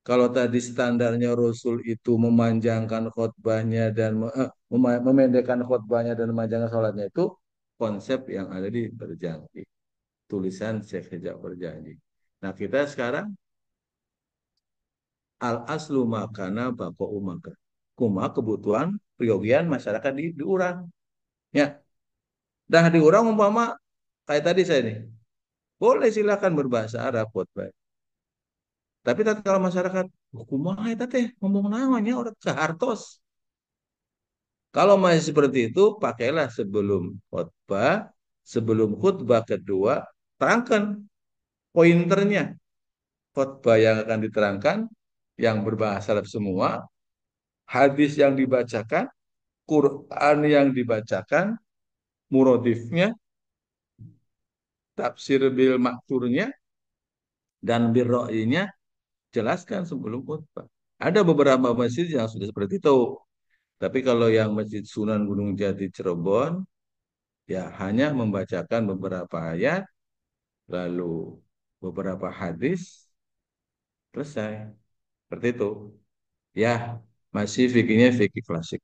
kalau tadi standarnya Rasul itu memanjangkan khutbahnya dan memendekkan khutbahnya dan memanjangkan sholatnya itu konsep yang ada di berjanji. Tulisan Syekh Hijab berjanji. Nah kita sekarang al aslu makana bako umaka. Kuma kebutuhan priogian masyarakat diurang. Ya, dah diurang umpama kayak tadi saya nih. Boleh silakan berbahasa Arab khutbah. Tapi kalau masyarakat kumaha eta teh ngomong namanya orang kehartos. Kalau masih seperti itu, pakailah sebelum khutbah kedua, terangkan. pointernya khotbah yang akan diterangkan, yang berbahasa Arab semua, hadis yang dibacakan, Quran yang dibacakan, murodifnya, tafsir bil makturnya, dan bil ro'inya, jelaskan sebelum khutbah. Ada beberapa masjid yang sudah seperti itu. Tapi kalau yang Masjid Sunan Gunung Jati Cirebon, ya hanya membacakan beberapa ayat, lalu beberapa hadis, selesai. Seperti itu. Ya, masih fikihnya fikih klasik.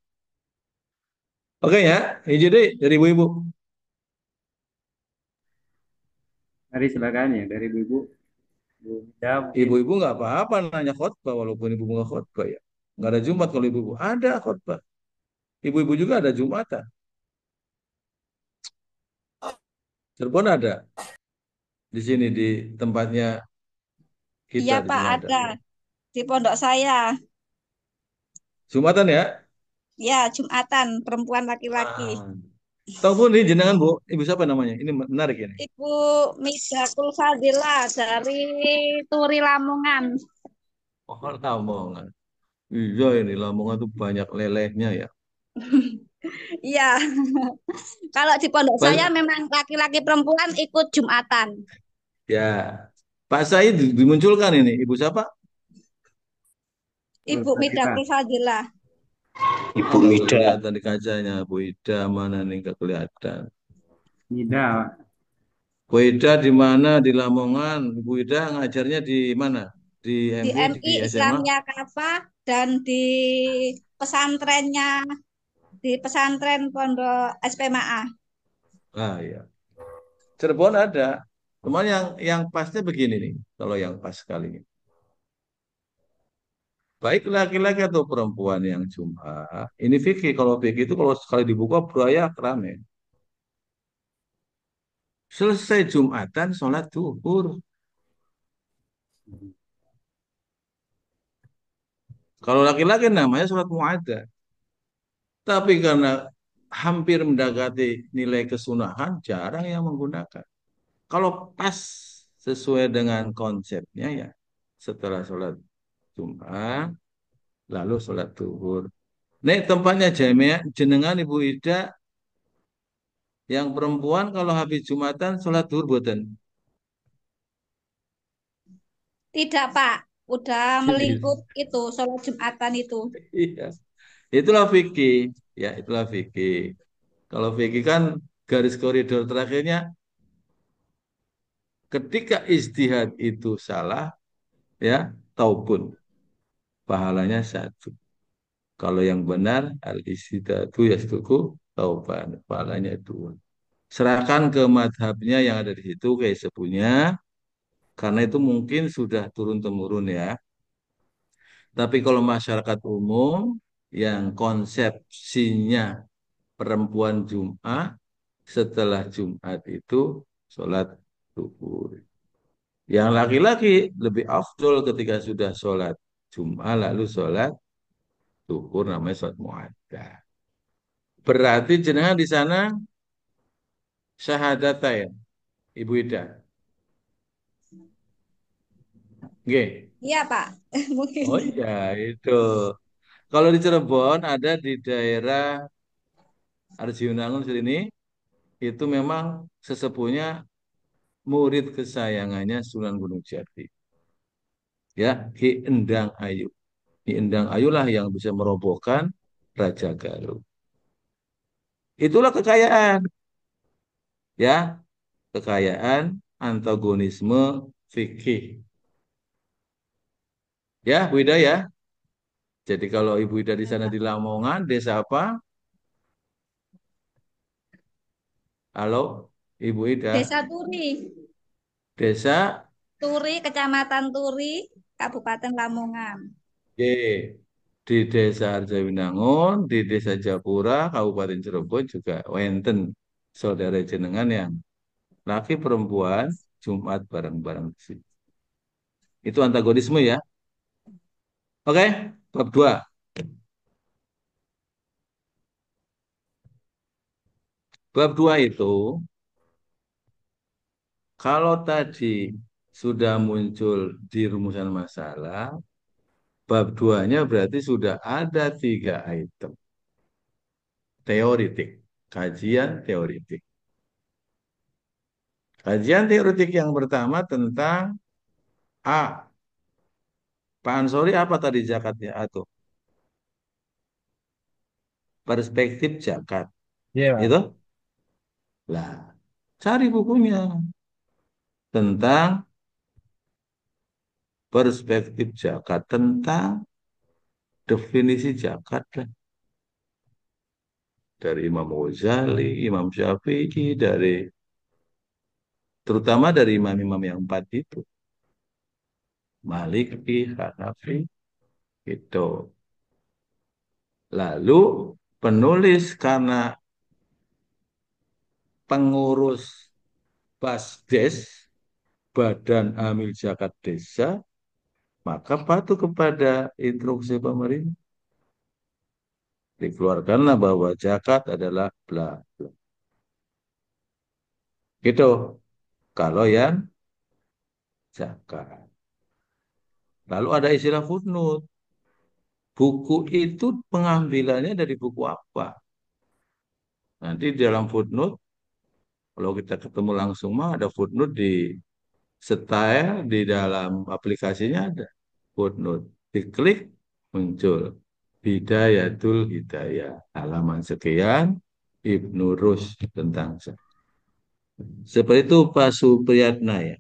Oke ya, ini jadi dari ibu-ibu. Mari silakan ya dari ibu, Bu Ida mungkin. Ibu-ibu nggak apa-apa nanya khotbah, walaupun ibu nggak khotbah ya. Nggak ada Jumat kalau ibu-ibu. Ada khotbah. Ibu-ibu juga ada Jumatan. Cirebon ada. Di sini di tempatnya Iya kita di Pak, sini ada. ada di pondok saya. Jumatan ya? Ya, Jumatan perempuan laki-laki. Ah. Tahu pun ini jenengan Bu, ibu siapa namanya? Ini menarik ini. Ibu Midakul Fadila dari Turi Lamongan. Oh, Lamongan. Iya ini Lamongan tuh banyak lelehnya ya. Iya, kalau di pondok saya Pas, memang laki-laki perempuan ikut Jumatan. ya, Pak Said dimunculkan ini. Ibu siapa? Ibu Kita Midakul Fadila. Oh, nggak kelihatan di kacanya. Bu Ida mana nih nggak kelihatan. Ida, Bu Ida di mana? Di Lamongan. Bu Ida ngajarnya di mana? Di Di MI, di MI SMA? Islamia Kafa dan di pesantrennya di pesantren Pondok SPMA. Ah ya. Cirebon ada. Cuman yang pasnya begini nih. Kalau yang pas kali ini. Baik laki-laki atau perempuan yang Jumat. Ini fikih. Kalau fikih itu kalau sekali dibuka berayak rame. Selesai Jumatan, sholat zuhur. Kalau laki-laki namanya sholat muadzah. Tapi karena hampir mendekati nilai kesunahan, jarang yang menggunakan. Kalau pas sesuai dengan konsepnya ya, setelah sholat Jumat, lalu sholat zuhur. Nek tempatnya jamiah, jenengan Ibu Ida, yang perempuan kalau habis Jumatan sholat zuhur boten. Tidak, Pak. Udah melingkup itu sholat Jumatan itu. Iya. Itulah fikih, ya itulah fikih. Kalau fikih kan garis koridor terakhirnya ketika istihad itu salah, ya taupun pahalanya satu. Kalau yang benar al istihadu ya setuku tauban, pahalanya dua. Serahkan ke madhabnya yang ada di situ kayak sepunya, karena itu mungkin sudah turun temurun ya. Tapi kalau masyarakat umum yang konsepsinya perempuan Jum'ah setelah Jumat itu sholat zuhur. Yang laki-laki lebih afdol ketika sudah sholat Jum'ah lalu sholat zuhur namanya sholat muaddah. Berarti jenengan di sana syahadatain, Ibu Ida. Oke. Iya, Pak. Mungkin. Oh iya itu. Kalau di Cirebon ada di daerah Arjunangun sini itu memang sesepuhnya murid kesayangannya Sunan Gunung Jati. Ya, Ki Endang Ayu. Ki Endang Ayu lah yang bisa merobohkan Raja Galuh. Itulah kekayaan, ya, kekayaan antagonisme fikih. Ya, Bu Ida ya. Jadi kalau Ibu Ida di Ya, sana Pak. di Lamongan, desa apa? Halo, Ibu Ida. Desa Turi. Desa Turi, Kecamatan Turi, Kabupaten Lamongan. G. Di Desa Arjawinangun, di Desa Japura, Kabupaten Cirebon juga wenten saudara jenengan yang laki perempuan Jumat bareng-bareng di sini. Itu antagonisme ya. Oke, bab 2. Bab 2 itu kalau tadi sudah muncul di rumusan masalah, bab 2-nya berarti sudah ada 3 item. Teoritik, kajian teoritik. Kajian teoritik yang pertama tentang A. Pak Ansori apa tadi zakatnya? Atau perspektif zakat. Iya, Pak. Itu? Lah, cari bukunya tentang perspektif zakat, tentang definisi zakat lah. Dari Imam Ghazali, Imam Syafi'i, terutama dari imam-imam yang 4 itu. Maliki, Hanafi, itu. Lalu penulis karena pengurus Basdes, Badan Amil Zakat Desa, maka patuh kepada instruksi pemerintah. Dikeluarkanlah bahwa zakat adalah bla bla. Gitu. Kalau yang zakat. Lalu ada istilah footnote. Buku itu pengambilannya dari buku apa? Nanti di dalam footnote, kalau kita ketemu langsung mah ada footnote di style di dalam aplikasinya ada footnote. Diklik muncul Bidayatul Hidayah halaman sekian Ibnu Rus tentang seperti itu Pak Supriyatna ya.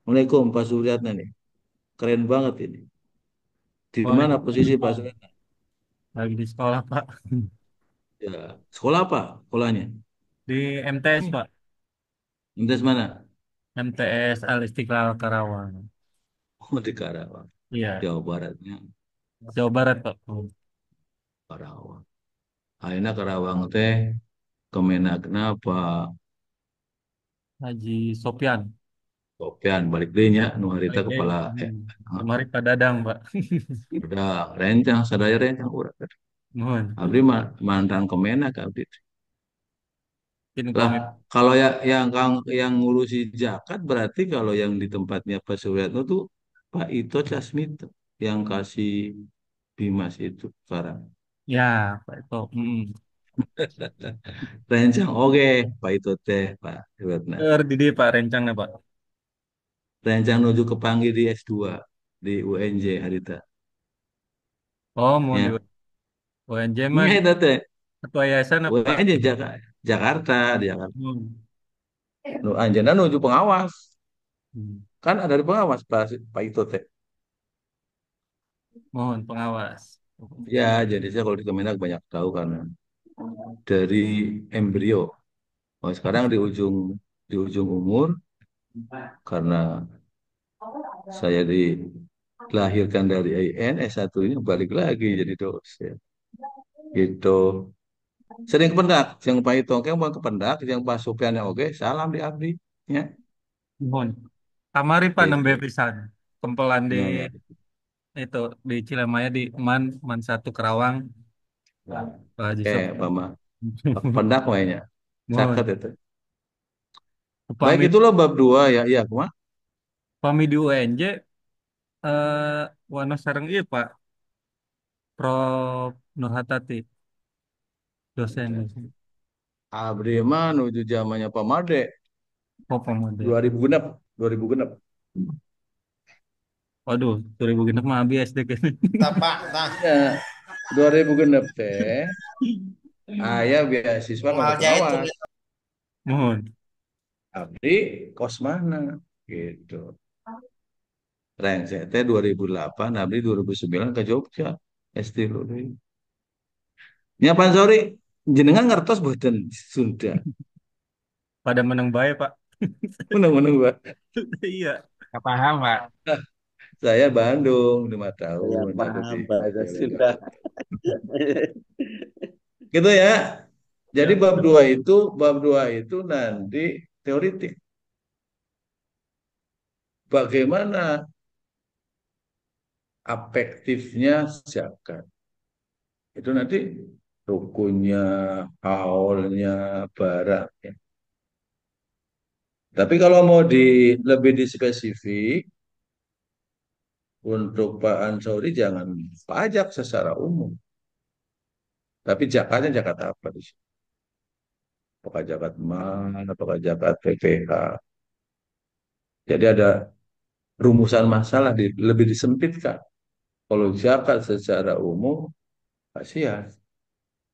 Assalamualaikum Pak Supriyatna nih. Keren banget ini. Di mana posisi Pak Waalaikumsalam. Supriyatna? Lagi di sekolah, Pak. Ya, sekolah apa? Sekolahnya? Di MTS, Pak. Lintas mana? MTS Al Istiqlal Karawang. Oh, di Karawang. Iya, Jawa Baratnya Jawa Barat, Pak. Oh, Karawang. Akhirnya Karawang teh Kemenagna Pak Haji Sopyan. Sopyan balik deui nya nu harita Balik deh. kepala Kemari Pak Dadang, Pak. udah rencang sadaya rencang urang. Mohon. Abdi mantan Kemenak abdi. Ini Lah pamit. kalau ya yang ngurusi zakat berarti kalau yang di tempatnya Pak Suryatno tuh Pak Ito Casmito yang kasih Bimas itu sekarang. Ya, Pak itu. Rencang oke Pak Ito teh Pak Suryatno. Di Pak rencangnya, Pak. Rencang menuju ke Panggi di S2 di UNJ harita. Oh, mau di Ya. UNJ mah Nya eta teh ketua yayasan apa, Pak? UNJ Jakarta di Jakarta. Hmm. Nu anjeunna nuju pengawas. Hmm. Kan ada di pengawas Pak Ito teh. Mohon pengawas. Ya, jadi saya kalau di Kemenak banyak tahu karena dari embrio. Oh, sekarang di ujung umur karena saya dilahirkan dari IN S1 ini balik lagi jadi dosen. Gitu. Sering ke Pendak, yang Pak Ito yang mau ke Pendak, yang Pak Sopian yang oke, salam di abdi. Ya, Mohon. Kamari Pak nembe gitu. pisan. Kempelan di Ya, ya. itu di Cilemaya di Man Man satu Kerawang. Nah, Pak Haji oke, Sob. Pak Ma. Ke Pendak mainnya. Caket Mohon. itu. Baik Pamit itulah bab 2 ya. Iya, Kuma. pamit di UNJ Wana sareng ieu Pak Prof Nurhatati dosen. Abdi mah nuju zamannya Pak Made Oh, pemuda. 2000 genep, 2000 genep. Waduh, 2006 mah abi SD kan. Tapak, nah, Ya, 2000 genep teh ayah beasiswa ke mual pengawas. itu. Mohon. Abdi kos mana? Gitu. Rengsek teh 2008, Abdi 2009 ke Jogja. SD dulu. Nyapan sore jenengan ngertos boten Sunda. Pada menang baik, Pak. Menang-menang Pak. Iya. Nggak paham, Pak. Saya Bandung 5 Saya tahun aku di paham bahasa Sunda. Yogyakarta. Gitu ya. Jadi Ya. bab dua itu nanti teoritik. Bagaimana afektifnya zakat. Itu nanti rukunnya, haulnya, barang. Ya. Tapi kalau mau lebih dispesifik untuk Pak Ansori jangan pajak secara umum. Tapi zakatnya zakat apa di sini? Apakah zakat mal, apakah zakat PPh? Jadi ada rumusan masalah lebih disempitkan. Kalau zakat secara umum, kasihan,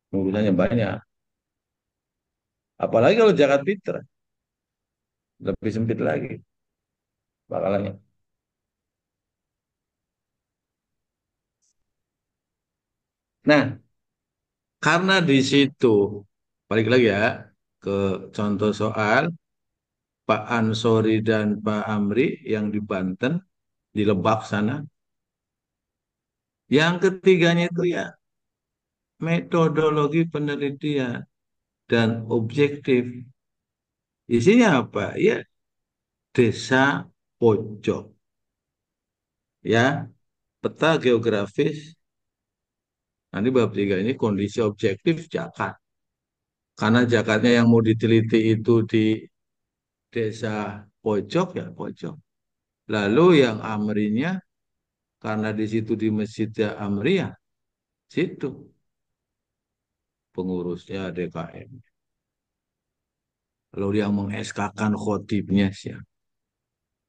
urusannya banyak. Apalagi kalau zakat fitrah, lebih sempit lagi bakalannya. Nah, karena di situ, balik lagi ya ke contoh soal Pak Ansori dan Pak Amri yang di Banten, di Lebak sana. Yang ketiganya itu ya metodologi penelitian dan objektif. Isinya apa? Ya, desa pojok. Ya, peta geografis. Nanti bab 3 ini kondisi objektif zakat. Karena zakatnya yang mau diteliti itu di desa pojok ya pojok. Lalu yang amrinya karena di situ di masjidnya amriyah, situ pengurusnya DKM. Lalu yang meng-SK-kan khotibnya siapa?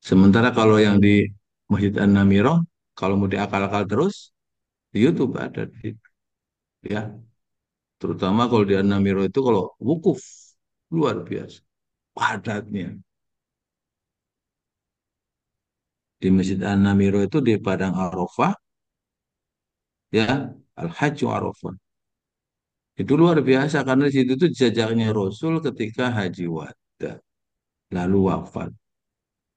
Sementara kalau yang di Masjid An-Namirah, kalau mau diakal-akal terus, di YouTube ada ya. Terutama kalau di An-Namirah itu kalau wukuf luar biasa padatnya. Di Masjid An-Namirah itu di Padang Arafah ya, Al-Hajj Arafah. Itu luar biasa karena di situ tuh jejaknya Rasul ketika haji wada lalu wafat.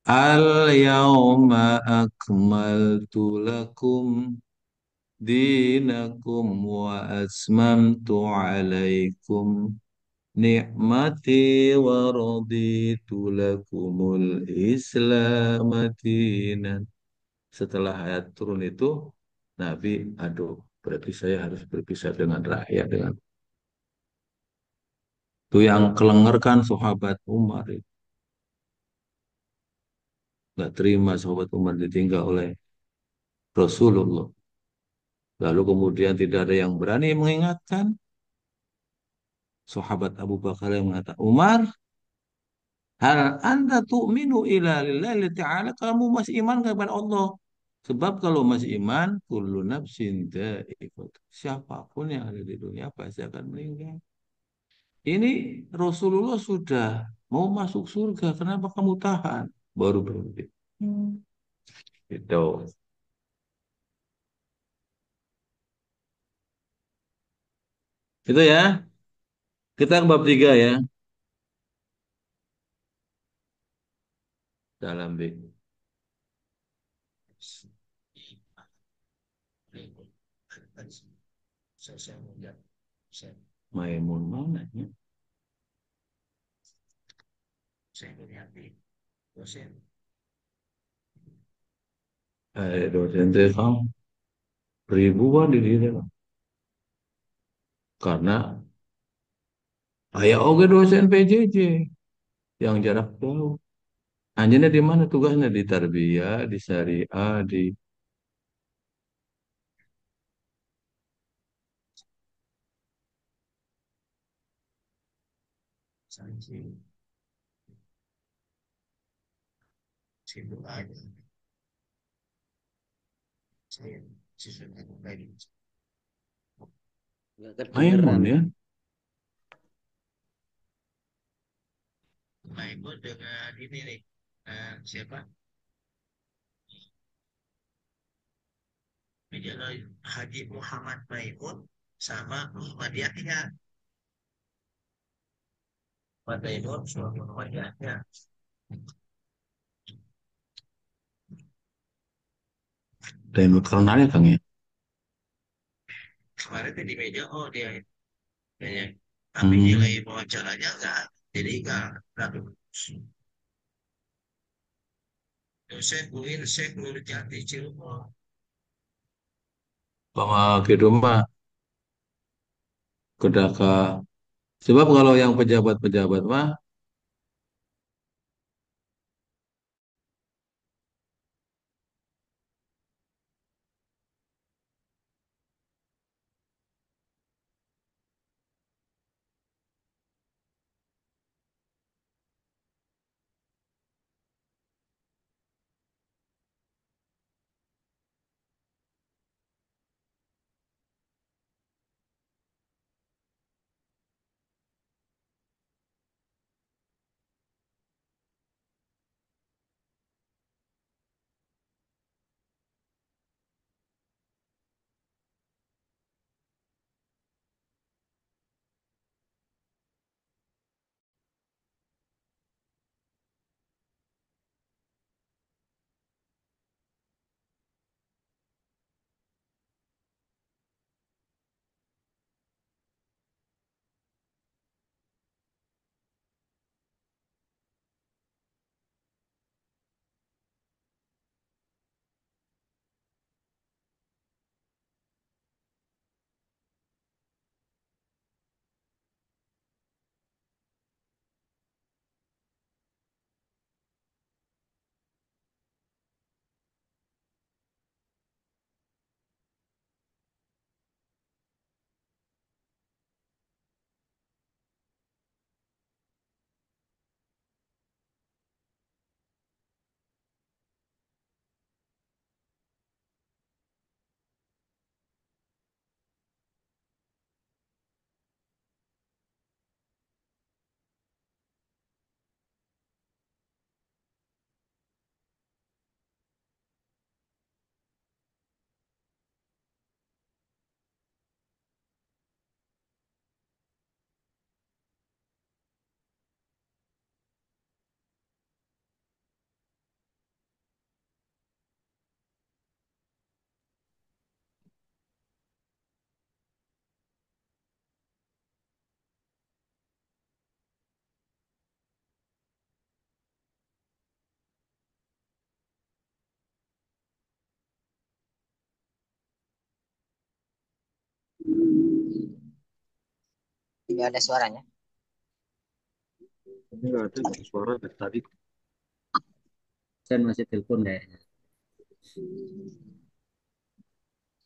Al-yawma akmaltu lakum dinakum wa asmamtu alaikum ni'mati wa raditu lakumul Islam dinan. Setelah ayat turun itu, Nabi, aduh, berarti saya harus berpisah dengan rakyat dengan itu yang kelengar kan sahabat Umar itu. Nggak terima sahabat Umar ditinggal oleh Rasulullah. Lalu kemudian tidak ada yang berani mengingatkan. Sahabat Abu Bakar yang mengatakan, Umar, hal anda tu'minu ila lillahi ta'ala, kamu masih iman kepada Allah. Sebab kalau masih iman, kullu nafsin dha'iqat. Siapapun yang ada di dunia pasti akan meninggal. Ini Rasulullah sudah mau masuk surga, kenapa kamu tahan? Baru berhenti. Itu. Itu ya. Kita ke bab 3 ya. Dalam B. Maimun mana ya? Dosen teh kamu ribuan di diri Kang. Karena ayah oke dosen PJJ yang jarak jauh. Anjirnya di mana tugasnya? Di tarbiyah, di syariah, di Nggak Maimun kedengeran. ya. Maimun dengan ini nih siapa? Haji Muhammad Maimun sama Muhammadiyahnya. Muhammad Maimun sama Muhammadiyahnya. Dan kenalnya Kang ya. Kemarin di media oh dia kayaknya. Tapi nilai wawancaranya enggak. Jadi enggak lulus. Dosen UIN Syekh Nurjati Cilmo. Bahwa gitu mah kedaka. Sebab kalau yang pejabat-pejabat mah Tidak ada suaranya. Ini nggak ada suara dari tadi. Saya masih telepon kayaknya.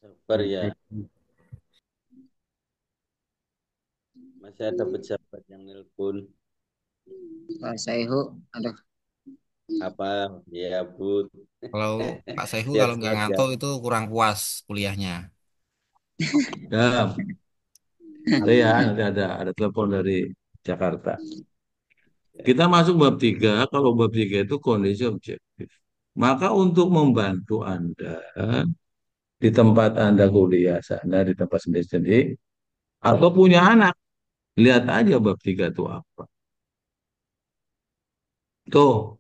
Sabar ya, masih ada pejabat yang nelpon. Pak Saihu, aduh. Apa? Ya, Bud. Kalau Pak Saihu kalau nggak Sehat-sehat ya. ngantuk itu kurang puas kuliahnya. Ya, ada ya, nanti ada telepon dari Jakarta. Kita masuk bab 3. Kalau bab 3 itu kondisi objektif. Maka untuk membantu Anda di tempat Anda kuliah sana, di tempat sendiri-sendiri, atau punya anak, lihat aja bab 3 itu apa. Tuh.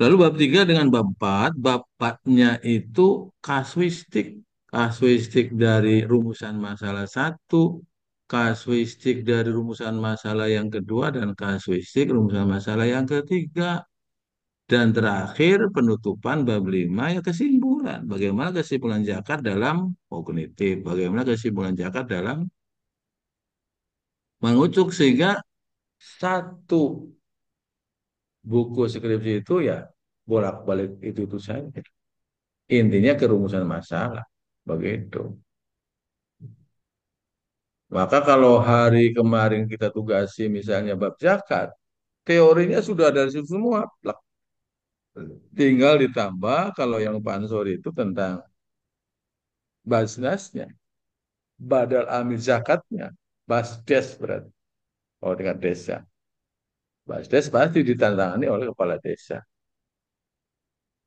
Lalu bab 3 dengan bab 4, bab 4-nya itu kasuistik. Kasuistik dari rumusan masalah satu, kasuistik dari rumusan masalah yang kedua, dan kasuistik rumusan masalah yang ketiga. Dan terakhir penutupan bab 5 ya kesimpulan. Bagaimana kesimpulan zakat dalam kognitif, bagaimana kesimpulan zakat dalam mengucuk, sehingga satu buku skripsi itu ya bolak-balik itu saja. Intinya kerumusan masalah. Begitu. Maka kalau hari kemarin kita tugasi misalnya bab zakat, teorinya sudah dari situ semua. Plak. Tinggal ditambah kalau yang pansor itu tentang basnasnya, badal amil zakatnya, basdes berarti. Kalau dengan desa. Basdes pasti ditantangani oleh kepala desa.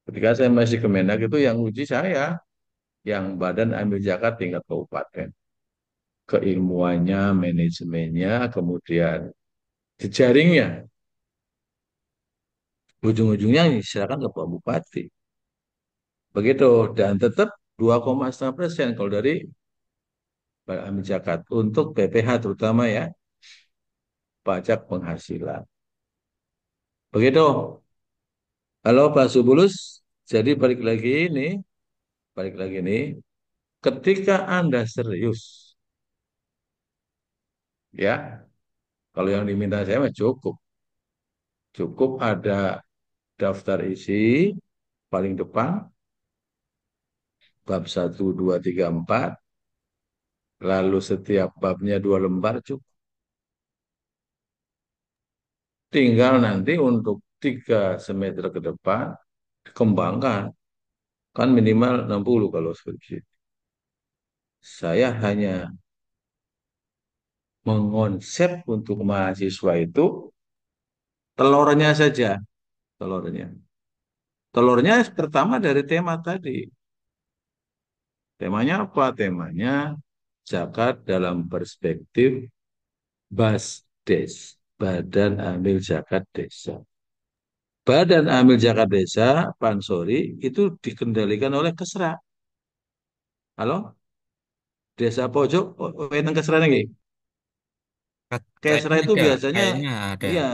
Ketika saya masih Kemenak itu yang uji saya, yang badan amil zakat tingkat kabupaten. Keilmuannya, manajemennya, kemudian jejaringnya. Ujung-ujungnya diserahkan ke Pak Bupati. Begitu. Dan tetap 2,5% kalau dari amil zakat. Untuk PPH terutama ya, pajak penghasilan. Begitu. Halo Pak Subulus. Jadi balik lagi ini, ketika Anda serius, ya, kalau yang diminta saya mah cukup. Cukup ada daftar isi paling depan, bab 1, 2, 3, 4, lalu setiap babnya 2 lembar cukup. Tinggal nanti untuk 3 semester ke depan, kembangkan. Kan minimal 60 kalau skripsi. Saya hanya mengonsep untuk mahasiswa itu telurnya saja. Telurnya. Telurnya pertama dari tema tadi. Temanya apa? Temanya zakat dalam perspektif BASDES, Badan Amil Zakat Desa. Badan Amil Zakat Desa, Pansori, itu dikendalikan oleh Kesra. Halo? Desa Pojok, yang Kesra lagi. Kesra Kayaknya itu ada, biasanya, kayaknya ada. ya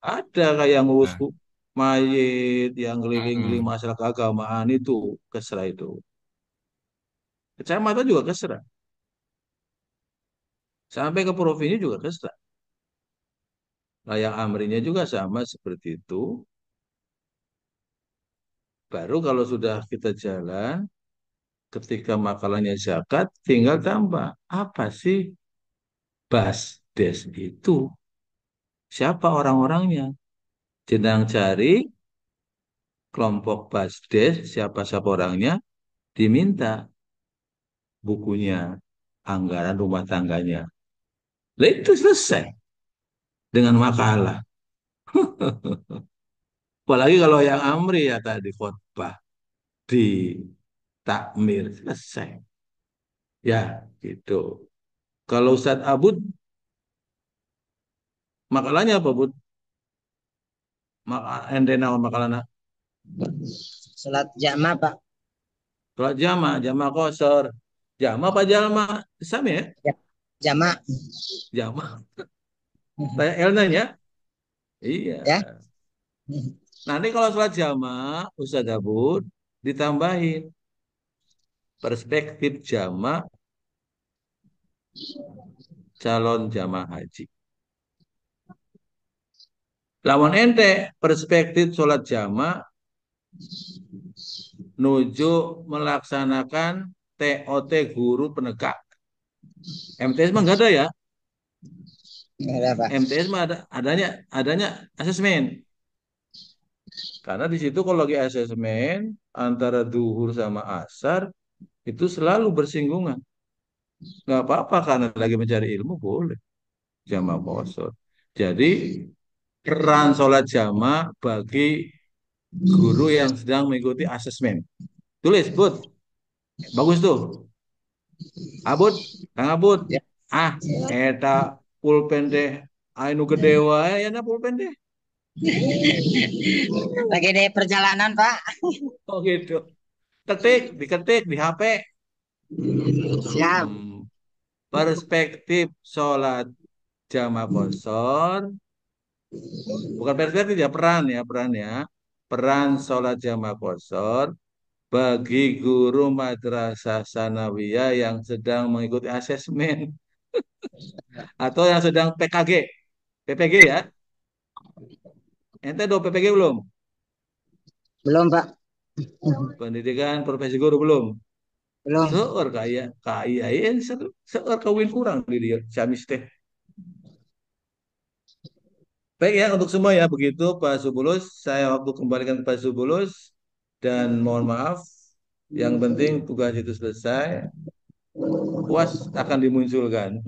ada kayak ngurus Nah, mayit, yang keliling-keliling mm-mm. masalah keagamaan itu, Kesra itu. Kecamatan juga Kesra. Sampai ke provinsi juga Kesra. Nah, yang amrinya juga sama seperti itu. Baru kalau sudah kita jalan, ketika makalahnya zakat, tinggal tambah. Apa sih BASDES itu? Siapa orang-orangnya? Jenang cari kelompok BASDES, siapa-siapa orangnya, diminta bukunya, anggaran rumah tangganya. Lah itu selesai dengan makalah. Apalagi kalau yang amri ya tadi khotbah di takmir selesai. Ya, gitu. Kalau Ustadz Abud, makalahnya apa, Bud? Ente naon makalahna? Salat jamaah, Pak. Kalau jama kosor. Jama apa jalma? Sama ya? Ya, jamaah. Jama. Tanya Elnanya? Iya. Ya. Nanti kalau sholat jama, Ustadz Abud ditambahin perspektif jama calon jamaah haji. Lawan ente perspektif sholat jamaah nuju melaksanakan TOT guru penegak. MTS mah enggak ada ya. Nggak ada, Pak. MTS mah adanya asesmen. Karena di situ kalau lagi asesmen antara duhur sama asar itu selalu bersinggungan. Nggak apa-apa karena lagi mencari ilmu boleh jamaah qasar. Jadi peran sholat jamaah bagi guru yang sedang mengikuti asesmen. Tulis, Bud. Bagus tuh. Abud, Kang Abud. Ya. Ah, eta pulpen deh. Ainu gede wae ya na pulpen deh. Lagi di perjalanan, Pak. Oh gitu. Diketik di HP. Siap. Perspektif sholat jamaah qasar, bukan perspektif ya, peran ya. Peran sholat jamaah qasar bagi guru madrasah sanawiyah yang sedang mengikuti asesmen atau yang sedang PPG ya. Ente do PPG belum? Belum, Pak. Pendidikan profesi guru belum? Belum. Seueur kaya ya seueur kawin kurang di dia Ciamis teh. Baik ya untuk semua ya begitu Pak Subulus. Saya waktu kembalikan ke Pak Subulus dan mohon maaf. Yang penting tugas itu selesai. Puas akan dimunculkan.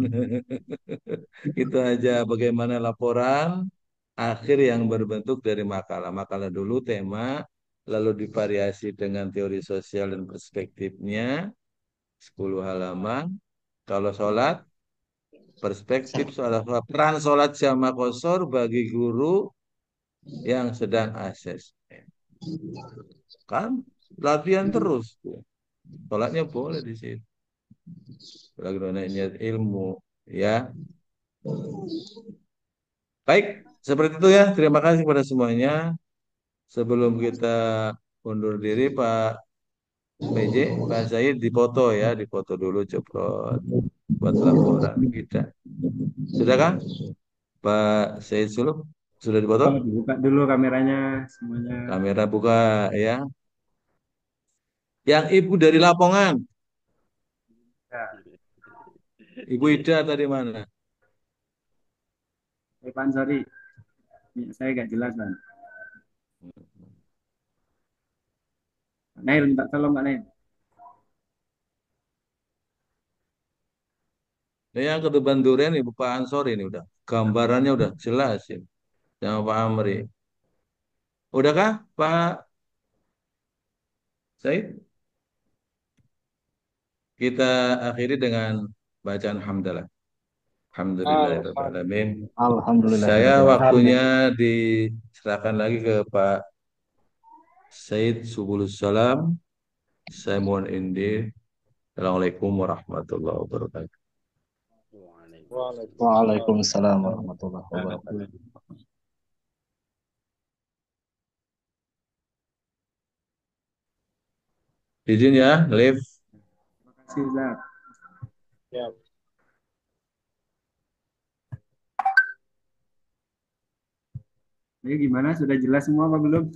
Itu aja bagaimana laporan akhir yang berbentuk dari makalah. Makalah dulu tema, lalu divariasi dengan teori sosial dan perspektifnya, 10 halaman. Kalau sholat, perspektif peran sholat jamaah qasar bagi guru yang sedang asesmen. Kan latihan terus. Sholatnya boleh di situ. Lagi niat ilmu, ya. Baik, seperti itu ya. Terima kasih kepada semuanya. Sebelum kita undur diri, Pak PJ, Pak Zaid dipoto ya, dipoto dulu ceprot buat laporan kita. Sudah kah? Pak Zaid Suluk, sudah dipoto? Oh, dibuka dulu kameranya semuanya. Kamera buka ya. Yang ibu dari Lamongan, Ya. Ibu Ida tadi mana? Pak sorry, saya nggak jelas Pan. Nail, minta tolong Pak Nail. Nah, yang ke depan durian Ibu Pak Ansor ini udah. Gambarannya udah jelas ya. Sama Pak Amri. Udahkah Pak Said? Kita akhiri dengan bacaan hamdalah. Alhamdulillahirrahmanirrahim. Saya waktunya diserahkan lagi ke Pak Said Subulus Salam. Saya mohon indi. Assalamualaikum warahmatullahi wabarakatuh. Waalaikumsalam warahmatullahi wabarakatuh. Izin ya, live. Terima kasih Ustaz. Siap. Jadi gimana? Sudah jelas semua apa belum?